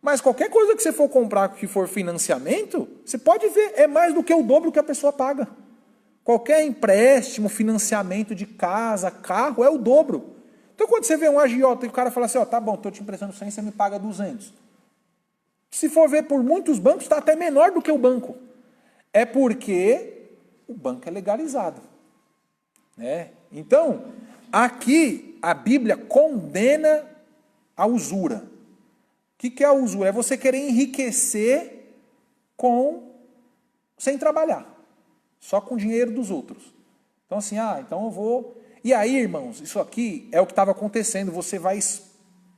A: Mas qualquer coisa que você for comprar que for financiamento, você pode ver, é mais do que o dobro que a pessoa paga. Qualquer empréstimo, financiamento de casa, carro, é o dobro. Então, quando você vê um agiota e o cara fala assim, ó, tá bom, estou te emprestando 100, você me paga 200. Se for ver por muitos bancos, está até menor do que o banco. É porque o banco é legalizado. Né? Então, aqui a Bíblia condena a usura. O que é a usura? É você querer enriquecer sem trabalhar. Só com o dinheiro dos outros. Então assim, então eu vou... E aí, irmãos, isso aqui é o que estava acontecendo. Você vai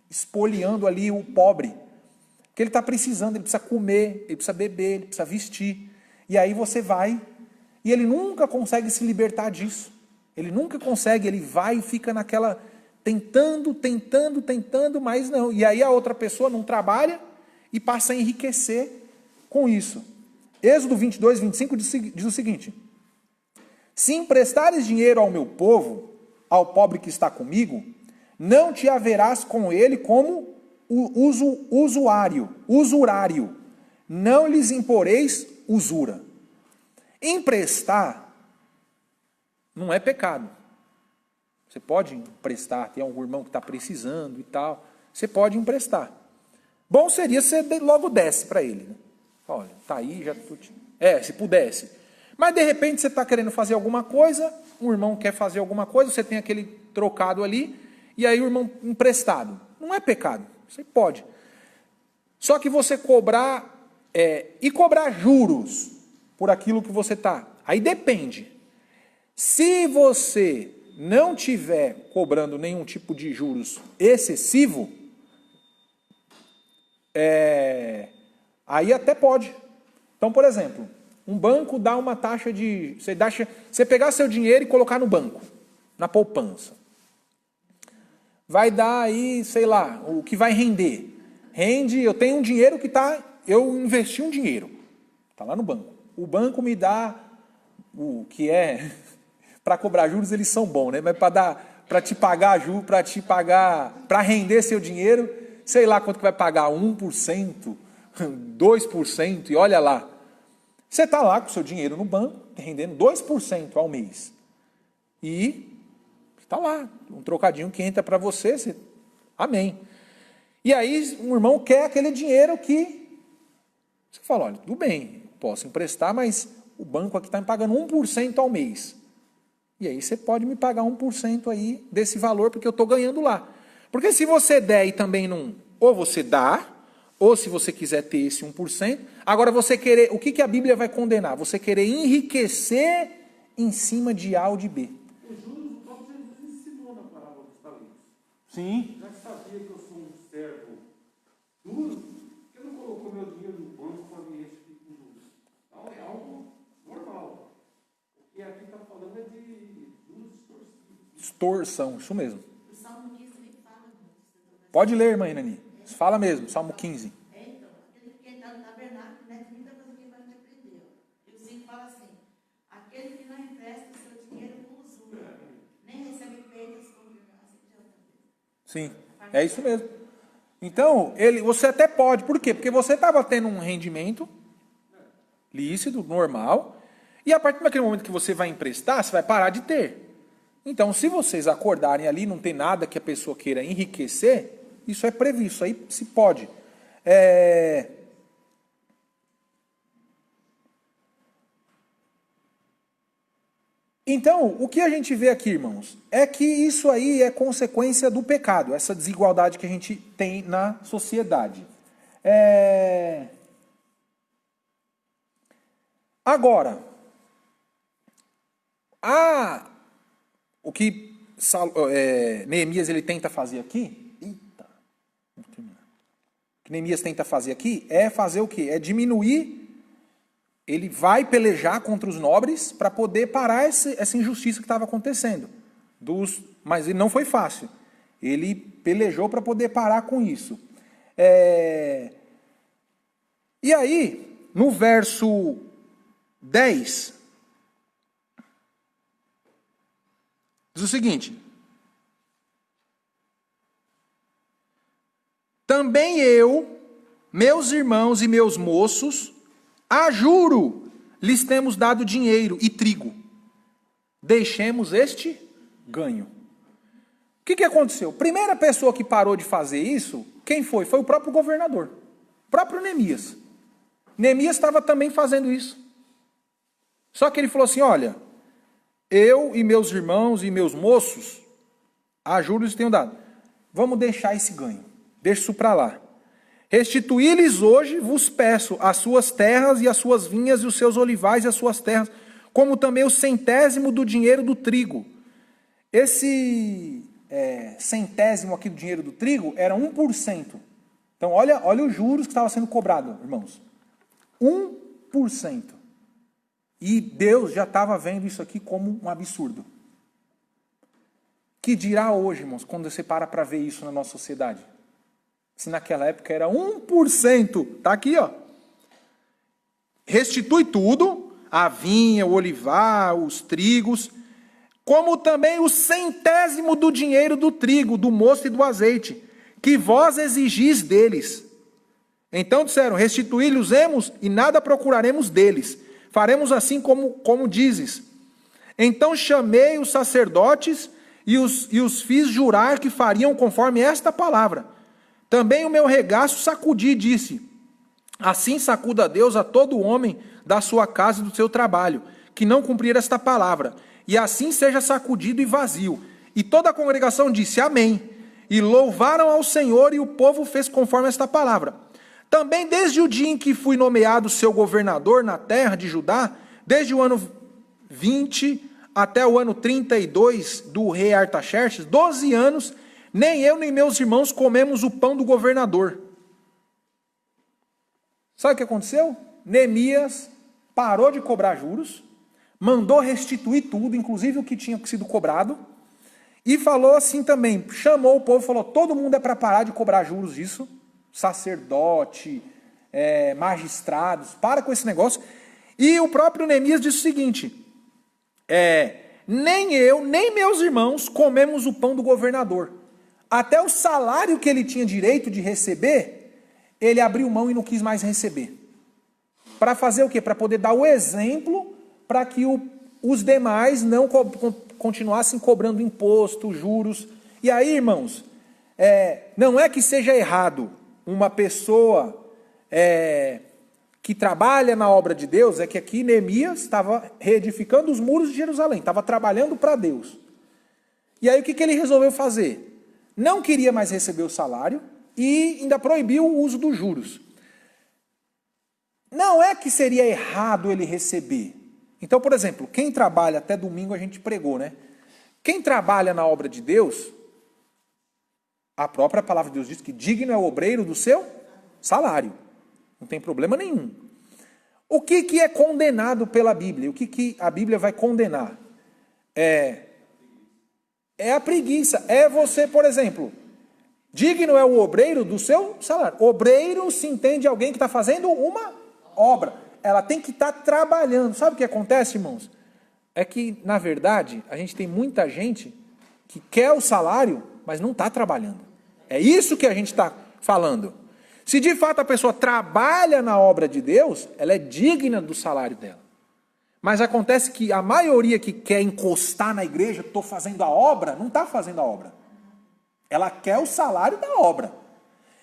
A: espoliando ali o pobre. Porque ele está precisando, ele precisa comer, ele precisa beber, ele precisa vestir. E aí você vai... E ele nunca consegue se libertar disso. Ele nunca consegue, ele vai e fica naquela... Tentando, mas não. E aí a outra pessoa não trabalha e passa a enriquecer com isso. Êxodo 22, 25 diz o seguinte: se emprestares dinheiro ao meu povo, ao pobre que está comigo, não te haverás com ele como usurário. Não lhes imporeis usura. Emprestar não é pecado. Você pode emprestar, tem algum irmão que está precisando e tal, você pode emprestar. Bom seria você logo desse para ele, né? Olha, tá aí, já... se pudesse. Mas, de repente, você está querendo fazer alguma coisa, um irmão quer fazer alguma coisa, você tem aquele trocado ali, e aí o irmão emprestado. Não é pecado, você pode. Só que você cobrar, e cobrar juros por aquilo que você está. Aí depende. Se você não tiver cobrando nenhum tipo de juros excessivo, aí até pode. Então, por exemplo, um banco dá uma taxa de... Você pegar seu dinheiro e colocar no banco, na poupança. Vai dar aí, sei lá, o que vai render. Eu tenho um dinheiro que está... Eu investi um dinheiro. Está lá no banco. O banco me dá o que é... Para cobrar juros eles são bons, né? Mas para te pagar juros, para render seu dinheiro, sei lá quanto que vai pagar, 1%, 2%, e olha lá. Você está lá com o seu dinheiro no banco, rendendo 2% ao mês. E está lá, um trocadinho que entra para você, amém. E aí um irmão quer aquele dinheiro que você fala, olha, tudo bem, posso emprestar, mas o banco aqui está me pagando 1% ao mês. E aí você pode me pagar 1% aí desse valor, porque eu estou ganhando lá. Porque se você der e também não... Ou você dá, ou se você quiser ter esse 1%, agora você querer... O que a Bíblia vai condenar? Você querer enriquecer em cima de A ou de B.
D: Os juros, o próprio Jesus ensinou na parábola dos talentos.
A: Sim.
D: Já sabia que eu sou um servo duro, que eu não colocou meu dinheiro no banco para me encher com juros. Então é algo normal. O que aqui está falando é de juros extorsivos.
A: Extorsão, isso mesmo.
C: O Salmo 15 fala muito.
A: Pode ler, irmã Inani. Fala mesmo, Salmo 15.
C: Então, aquele que está no tabernáculo, né, tem muita coisa que vai te aprender. E o 5 fala assim: aquele que não empresta seu dinheiro com usura, nem recebe perdas como
A: Sim, é isso mesmo. Então, você até pode, por quê? Porque você estava tendo um rendimento lícito, normal, e a partir daquele momento que você vai emprestar, você vai parar de ter. Então, se vocês acordarem ali, não tem nada que a pessoa queira enriquecer, isso é previsto, aí se pode. Então, o que a gente vê aqui, irmãos, é que isso aí é consequência do pecado, essa desigualdade que a gente tem na sociedade. Agora, o que Neemias ele tenta fazer aqui, o que Neemias tenta fazer aqui é fazer o quê? É diminuir, ele vai pelejar contra os nobres para poder parar essa injustiça que estava acontecendo. Mas ele não foi fácil. Ele pelejou para poder parar com isso. E aí, no verso 10, diz o seguinte: também eu, meus irmãos e meus moços, a juro, lhes temos dado dinheiro e trigo. deixemos este ganho. O que aconteceu? Primeira pessoa que parou de fazer isso, quem foi? Foi o próprio governador, o próprio Neemias. Neemias estava também fazendo isso. Só que ele falou assim, olha, eu e meus irmãos e meus moços, a juros tenho dado. Vamos deixar esse ganho, deixa isso para lá. Restituí-lhes hoje, vos peço, as suas terras e as suas vinhas e os seus olivais e as suas terras, como também o 100º do dinheiro do trigo. Esse 100º aqui do dinheiro do trigo era 1%. Então olha os juros que estava sendo cobrado, irmãos. 1%. E Deus já estava vendo isso aqui como um absurdo. Que dirá hoje, irmãos, quando você para ver isso na nossa sociedade? Se naquela época era 1%, está aqui, ó. Restitui tudo, a vinha, o olivar, os trigos, como também o 100º do dinheiro do trigo, do mosto e do azeite, que vós exigis deles. Então disseram, restituí-los-emos e nada procuraremos deles. Faremos assim como dizes. Então chamei os sacerdotes e os fiz jurar que fariam conforme esta palavra. Também o meu regaço sacudi e disse, assim sacuda Deus a todo homem da sua casa e do seu trabalho, que não cumprir esta palavra, e assim seja sacudido e vazio. E toda a congregação disse, amém. E louvaram ao Senhor, e o povo fez conforme esta palavra. Também desde o dia em que fui nomeado seu governador na terra de Judá, desde o ano 20 até o ano 32 do rei Artaxerxes, 12 anos, nem eu nem meus irmãos comemos o pão do governador. Sabe o que aconteceu? Neemias parou de cobrar juros, mandou restituir tudo, inclusive o que tinha sido cobrado, e falou assim também, chamou o povo, falou, todo mundo é para parar de cobrar juros disso, sacerdote, magistrados, para com esse negócio. E o próprio Neemias disse o seguinte, nem eu, nem meus irmãos comemos o pão do governador. Até o salário que ele tinha direito de receber, ele abriu mão e não quis mais receber. Para fazer o quê? Para poder dar o exemplo para que os demais não continuassem cobrando imposto, juros. E aí, irmãos, não é que seja errado uma pessoa que trabalha na obra de Deus, é que aqui Neemias estava reedificando os muros de Jerusalém, estava trabalhando para Deus. E aí o que ele resolveu fazer? Não queria mais receber o salário e ainda proibiu o uso dos juros. Não é que seria errado ele receber. Então, por exemplo, quem trabalha, até domingo a gente pregou, né? Quem trabalha na obra de Deus, a própria palavra de Deus diz que digno é o obreiro do seu salário. Não tem problema nenhum. O que é condenado pela Bíblia? O que a Bíblia vai condenar? É a preguiça. É você, por exemplo, digno é o obreiro do seu salário. Obreiro se entende alguém que está fazendo uma obra. Ela tem que estar trabalhando. Sabe o que acontece, irmãos? É que, na verdade, a gente tem muita gente que quer o salário, mas não está trabalhando. É isso que a gente está falando. Se de fato a pessoa trabalha na obra de Deus, ela é digna do salário dela. Mas acontece que a maioria que quer encostar na igreja, estou fazendo a obra, não está fazendo a obra. Ela quer o salário da obra.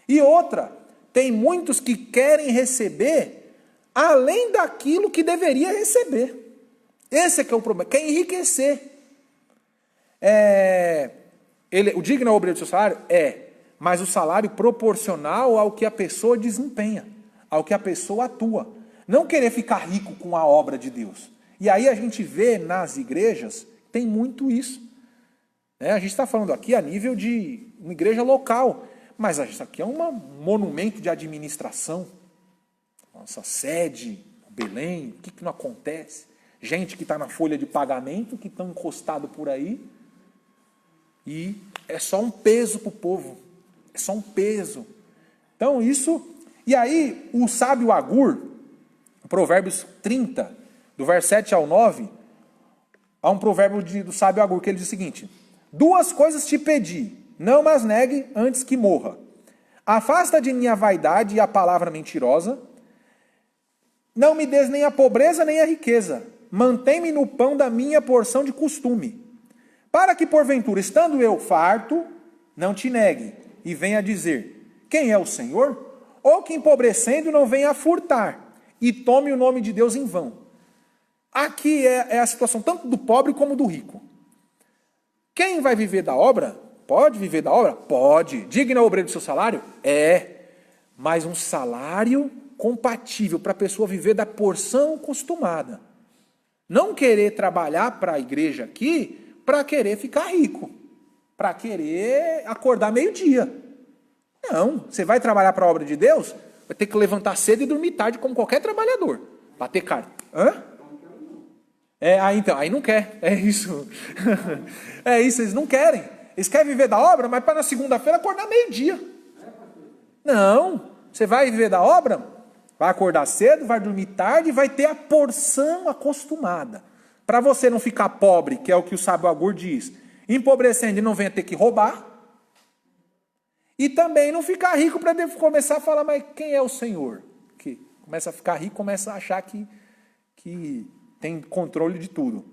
A: E outra, tem muitos que querem receber além daquilo que deveria receber. Esse é que é o problema, quer enriquecer. O digno é o obreiro do seu salário? Mas o salário proporcional ao que a pessoa desempenha, ao que a pessoa atua. Não querer ficar rico com a obra de Deus. E aí a gente vê nas igrejas, tem muito isso. A gente está falando aqui a nível de uma igreja local, mas isso aqui é um monumento de administração. Nossa sede, Belém, o que não acontece? Gente que está na folha de pagamento, que estão encostados por aí, e é só um peso para o povo. É só um peso. Então isso... E aí o sábio Agur, Provérbios 30, do verso 7 ao 9, há um provérbio do sábio Agur que ele diz o seguinte: 2 coisas te pedi, não mas negue antes que morra. Afasta de mim a vaidade e a palavra mentirosa, não me des nem a pobreza nem a riqueza, mantém-me no pão da minha porção de costume, para que, porventura, estando eu farto, não te negue, e venha dizer, quem é o Senhor? Ou que, empobrecendo, não venha a furtar, e tome o nome de Deus em vão. Aqui é a situação tanto do pobre como do rico. Quem vai viver da obra? Pode viver da obra? Pode. Digno é o obreiro do seu salário? É. Mas um salário compatível para a pessoa viver da porção costumada. Não querer trabalhar para a igreja aqui para querer ficar rico. Para querer acordar meio-dia. Não. Você vai trabalhar para a obra de Deus, vai ter que levantar cedo e dormir tarde como qualquer trabalhador. Bater carne. Hã? Então, aí não quer. É isso. É isso, eles não querem. Eles querem viver da obra, mas para na segunda-feira acordar meio-dia. Não. Você vai viver da obra, vai acordar cedo, vai dormir tarde e vai ter a porção acostumada. Para você não ficar pobre, que é o que o sábio Agur diz, empobrecendo e não venha ter que roubar. E também não ficar rico para começar a falar, mas quem é o Senhor? Que começa a ficar rico, começa a achar que tem controle de tudo.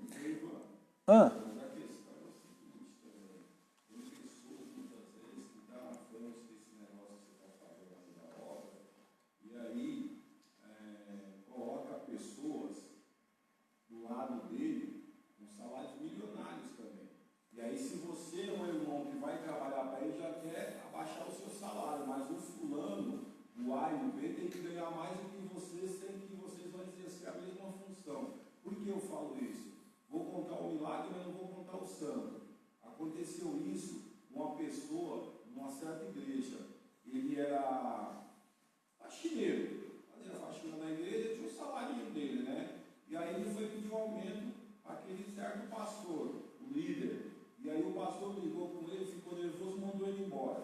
E: Aconteceu isso com uma pessoa numa certa igreja. Ele era faxineiro, fazia faxina na igreja, tinha o salário dele, né? E aí ele foi pedir um aumento àquele certo pastor, o líder. E aí o pastor ligou com ele, ficou nervoso, mandou ele embora.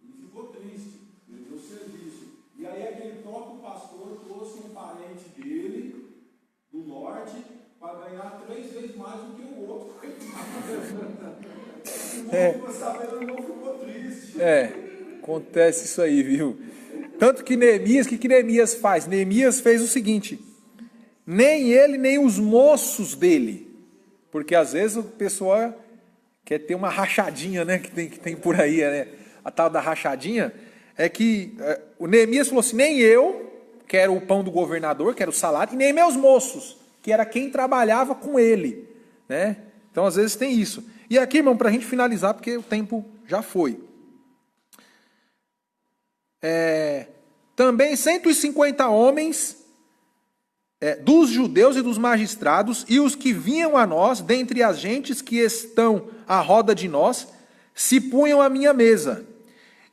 E: Ele ficou triste, perdeu o serviço. E aí aquele próprio pastor trouxe um parente dele, do norte, para ganhar 3 vezes mais do que o outro.
A: Acontece isso aí, viu? Tanto que Neemias, o que Neemias faz? Neemias fez o seguinte, nem ele, nem os moços dele, porque às vezes o pessoal quer ter uma rachadinha, né, que tem por aí, né? A tal da rachadinha, é que o Neemias falou assim, nem eu, quero o pão do governador, quero o salário, e nem meus moços, que era quem trabalhava com ele, né? Então, às vezes, tem isso. E aqui, irmão, para a gente finalizar, porque o tempo já foi. Também 150 homens dos judeus e dos magistrados, e os que vinham a nós, dentre as gentes que estão à roda de nós, se punham à minha mesa.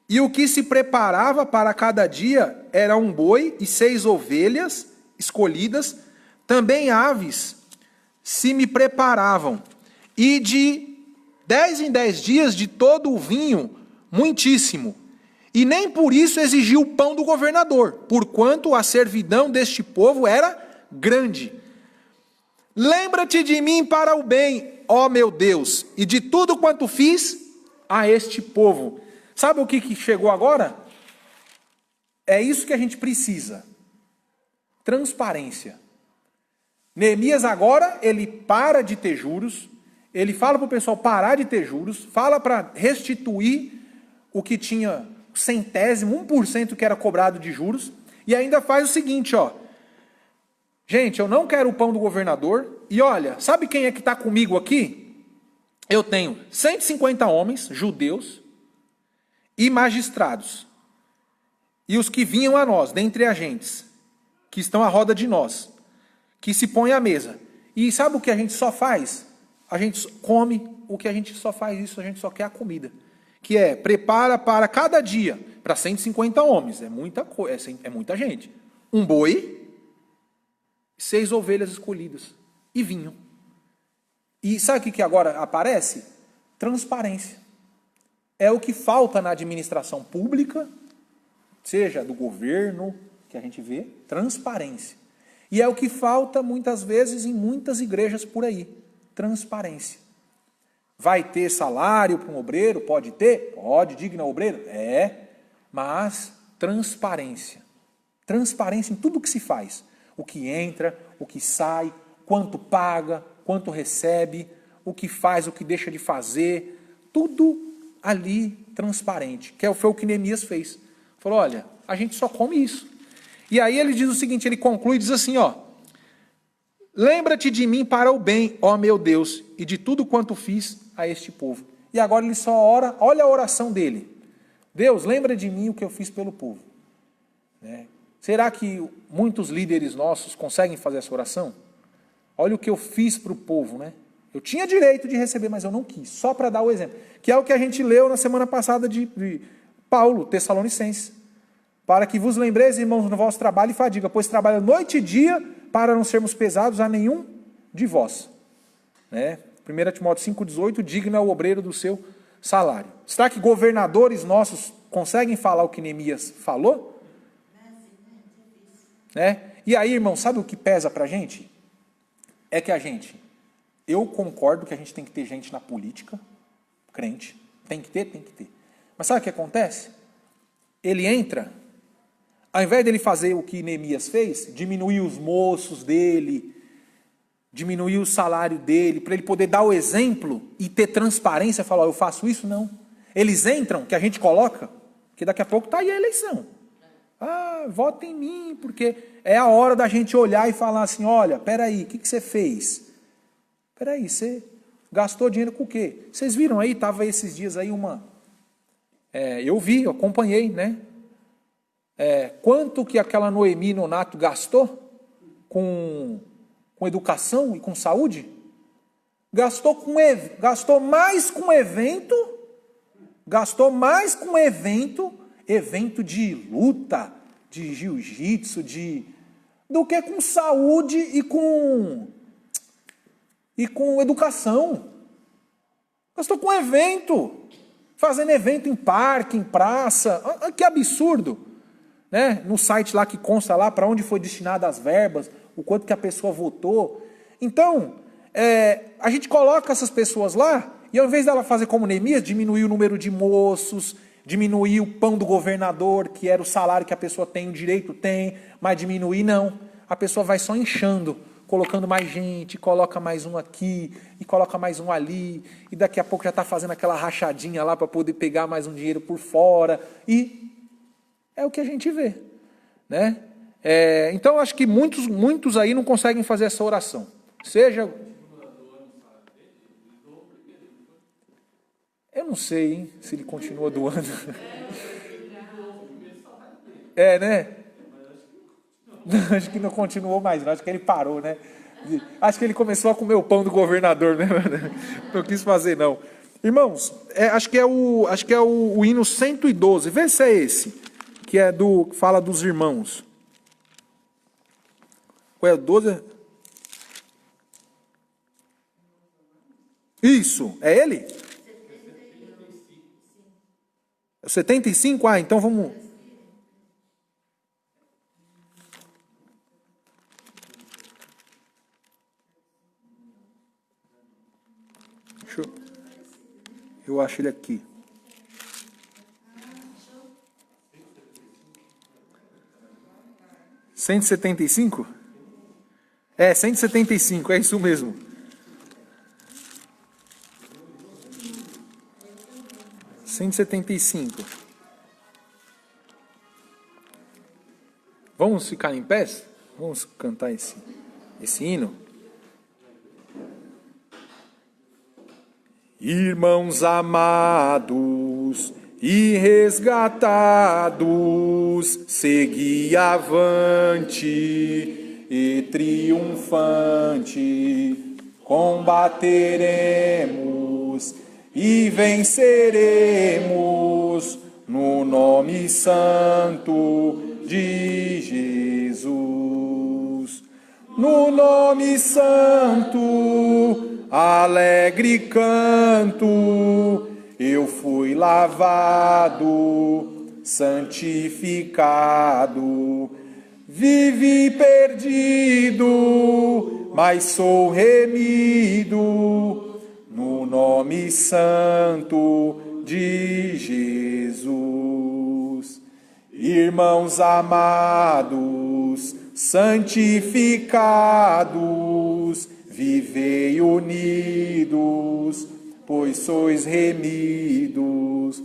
A: E o que se preparava para cada dia era um boi e 6 ovelhas escolhidas, também aves se me preparavam, e de 10 em 10 dias de todo o vinho, muitíssimo. E nem por isso exigiu o pão do governador, porquanto a servidão deste povo era grande. Lembra-te de mim para o bem, ó meu Deus, e de tudo quanto fiz a este povo. Sabe o que chegou agora? É isso que a gente precisa. Transparência. Neemias agora, ele para de ter juros, ele fala para o pessoal parar de ter juros, fala para restituir o que tinha centésimo, 1% que era cobrado de juros, e ainda faz o seguinte, ó. Gente, eu não quero o pão do governador, e olha, sabe quem é que está comigo aqui? Eu tenho 150 homens, judeus, e magistrados, e os que vinham a nós, dentre agentes, que estão à roda de nós, que se põem à mesa. E sabe o que a gente só faz? A gente come, o que a gente só faz isso, a gente só quer a comida. Que é, prepara para cada dia, para 150 homens, é muita coisa, é muita gente. Um boi, 6 ovelhas escolhidas, e vinho. E sabe o que agora aparece? Transparência. É o que falta na administração pública, seja do governo, que a gente vê, transparência. E é o que falta muitas vezes em muitas igrejas por aí, transparência. Vai ter salário para um obreiro? Pode ter? Pode, digno ao obreiro? Mas transparência. Transparência em tudo que se faz. O que entra, o que sai, quanto paga, quanto recebe, o que faz, o que deixa de fazer, tudo ali transparente, que foi o que Neemias fez. Falou, olha, a gente só come isso. E aí ele diz o seguinte, ele conclui e diz assim, ó, lembra-te de mim para o bem, ó meu Deus, e de tudo quanto fiz a este povo. E agora ele só ora, olha a oração dele. Deus, lembra de mim o que eu fiz pelo povo. Né? Será que muitos líderes nossos conseguem fazer essa oração? Olha o que eu fiz para o povo, né? Eu tinha direito de receber, mas eu não quis, só para dar o exemplo. Que é o que a gente leu na semana passada de Paulo, Tessalonicenses. Para que vos lembreis, irmãos, no vosso trabalho e fadiga, pois trabalha noite e dia para não sermos pesados a nenhum de vós. Né? 1 Timóteo 5,18, digno é o obreiro do seu salário. Será que governadores nossos conseguem falar o que Neemias falou? Né? E aí, irmão, sabe o que pesa para a gente? É que eu concordo que a gente tem que ter gente na política, crente, tem que ter. Mas sabe o que acontece? Ele entra, ao invés dele fazer o que Neemias fez, diminuir os moços dele, diminuir o salário dele, para ele poder dar o exemplo e ter transparência, falar, eu faço isso, não. Eles entram, que a gente coloca, que daqui a pouco está aí a eleição. Ah, vota em mim, porque é a hora da gente olhar e falar assim, olha, peraí, o que você fez? Peraí, você gastou dinheiro com o quê? Vocês viram aí, estava esses dias aí eu acompanhei, né? Quanto que aquela Noemi Nonato gastou com educação e com saúde? Gastou mais com evento de luta, de jiu-jitsu, do que com saúde e com educação. Gastou com evento, fazendo evento em parque, em praça. Que absurdo. Né? No site lá que consta lá para onde foi destinada as verbas, o quanto que a pessoa votou. Então, a gente coloca essas pessoas lá e ao invés dela fazer como Neemias, diminuir o número de moços, diminuir o pão do governador, que era o salário que a pessoa tem, o direito tem, mas diminuir não. A pessoa vai só inchando, colocando mais gente, coloca mais um aqui, e coloca mais um ali, e daqui a pouco já está fazendo aquela rachadinha lá para poder pegar mais um dinheiro por fora, e é o que a gente vê. Né? Então, acho que muitos aí não conseguem fazer essa oração. Seja... Eu não sei, hein, se ele continua doando. Né? Acho que não continuou mais, acho que ele parou, né? Acho que ele começou a comer o pão do governador, né? Não quis fazer, não. Irmãos, acho que é o hino 112, vê se é esse, que fala dos irmãos. Qual é o 12? Isso, é ele? É o 75? Ah, então vamos... Eu acho ele aqui. (175) 175, é isso mesmo. (175). Vamos ficar em pé? Vamos cantar esse hino? Irmãos amados e resgatados, segui avante e triunfante, combateremos e venceremos no nome santo de Jesus. No nome santo, alegre canto, eu fui lavado, santificado, vivi perdido, mas sou remido, no nome santo de Jesus. Irmãos amados, santificados, vivei unidos, pois sois remidos,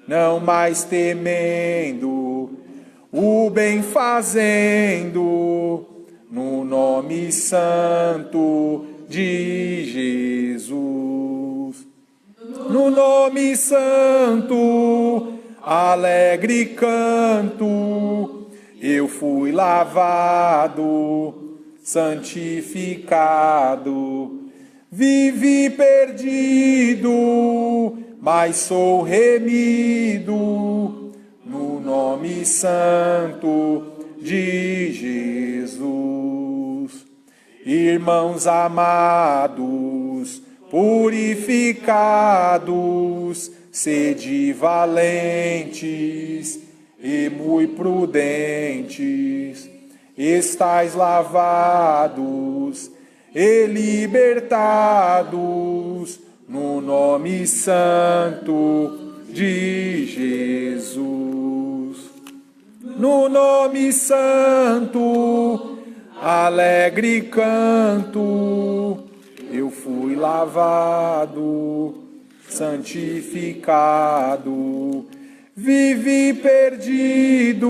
A: não mais temendo, o bem fazendo, no nome santo de Jesus. No nome santo, alegre canto, eu fui lavado, santificado, vivi perdido, mas sou remido, no nome santo de Jesus. Irmãos amados, purificados, sede valentes e muito prudentes, estais lavados e libertados no nome santo de Jesus. No nome santo, alegre canto, eu fui lavado, santificado, vivi perdido,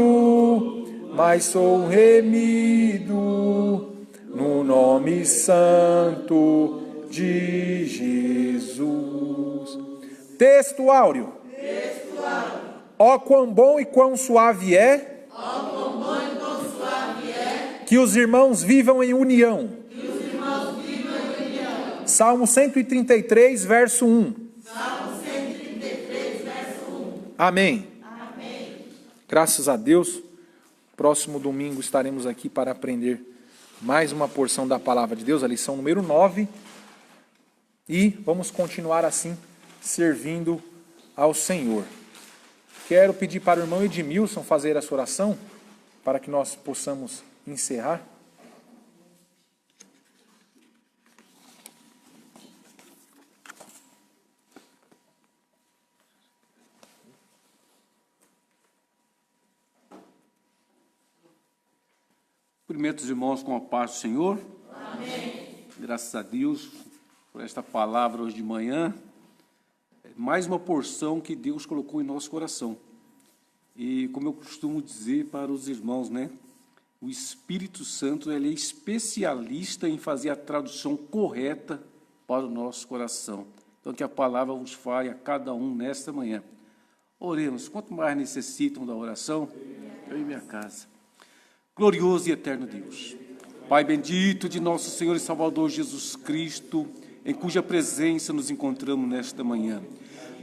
A: mas sou remido, no nome santo de Jesus. Texto áureo. Ó quão bom e quão suave é, que os irmãos vivam em união. Salmo 133, verso 1. Amém. Graças a Deus. Próximo domingo estaremos aqui para aprender mais uma porção da palavra de Deus, a lição número 9. E vamos continuar assim, servindo ao Senhor. Quero pedir para o irmão Edmilson fazer essa oração, para que nós possamos encerrar.
B: Cumprimento os irmãos com a paz do Senhor. Amém. Graças a Deus por esta palavra hoje de manhã. Mais uma porção que Deus colocou em nosso coração. E como eu costumo dizer para os irmãos, né? O Espírito Santo, ele é especialista em fazer a tradução correta para o nosso coração. Então que a palavra vos fale a cada um nesta manhã. Oremos. Quanto mais necessitam da oração, eu e minha casa. Glorioso e eterno Deus, Pai bendito de nosso Senhor e Salvador Jesus Cristo, em cuja presença nos encontramos nesta manhã.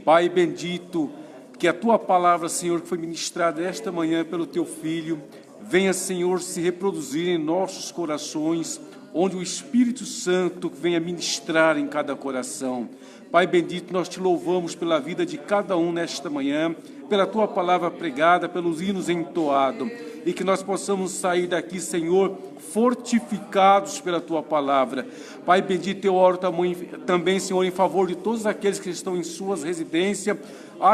B: Pai bendito, que a Tua palavra, Senhor, que foi ministrada esta manhã pelo Teu Filho, venha, Senhor, se reproduzir em nossos corações, onde o Espírito Santo venha ministrar em cada coração. Pai bendito, nós Te louvamos pela vida de cada um nesta manhã, pela Tua palavra pregada, pelos hinos entoados, e que nós possamos sair daqui, Senhor, fortificados pela Tua palavra. Pai bendito, eu oro também, Senhor, em favor de todos aqueles que estão em suas residências,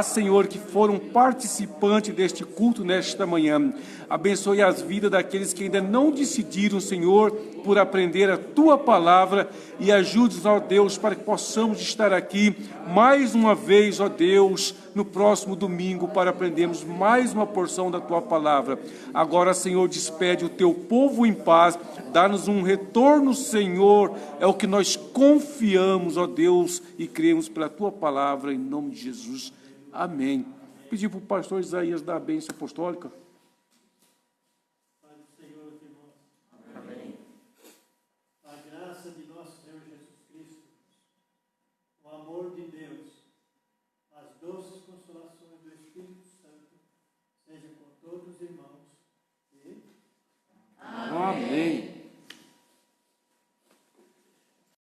B: Senhor, que foram participantes deste culto nesta manhã. Abençoe as vidas daqueles que ainda não decidiram, Senhor, por aprender a Tua palavra, e ajude-nos, ó Deus, para que possamos estar aqui mais uma vez, ó Deus, no próximo domingo, para aprendermos mais uma porção da Tua palavra. Agora, Senhor, despede o Teu povo em paz, dá-nos um retorno, Senhor, é o que nós confiamos, ó Deus, e cremos pela Tua palavra, em nome de Jesus. Amém. Pedir para o pastor Isaías dar a bênção apostólica.
F: Pai do Senhor, irmãos. Amém. A graça de nosso Senhor Jesus Cristo, o amor de Deus, as doces consolações do Espírito Santo, seja com todos os irmãos.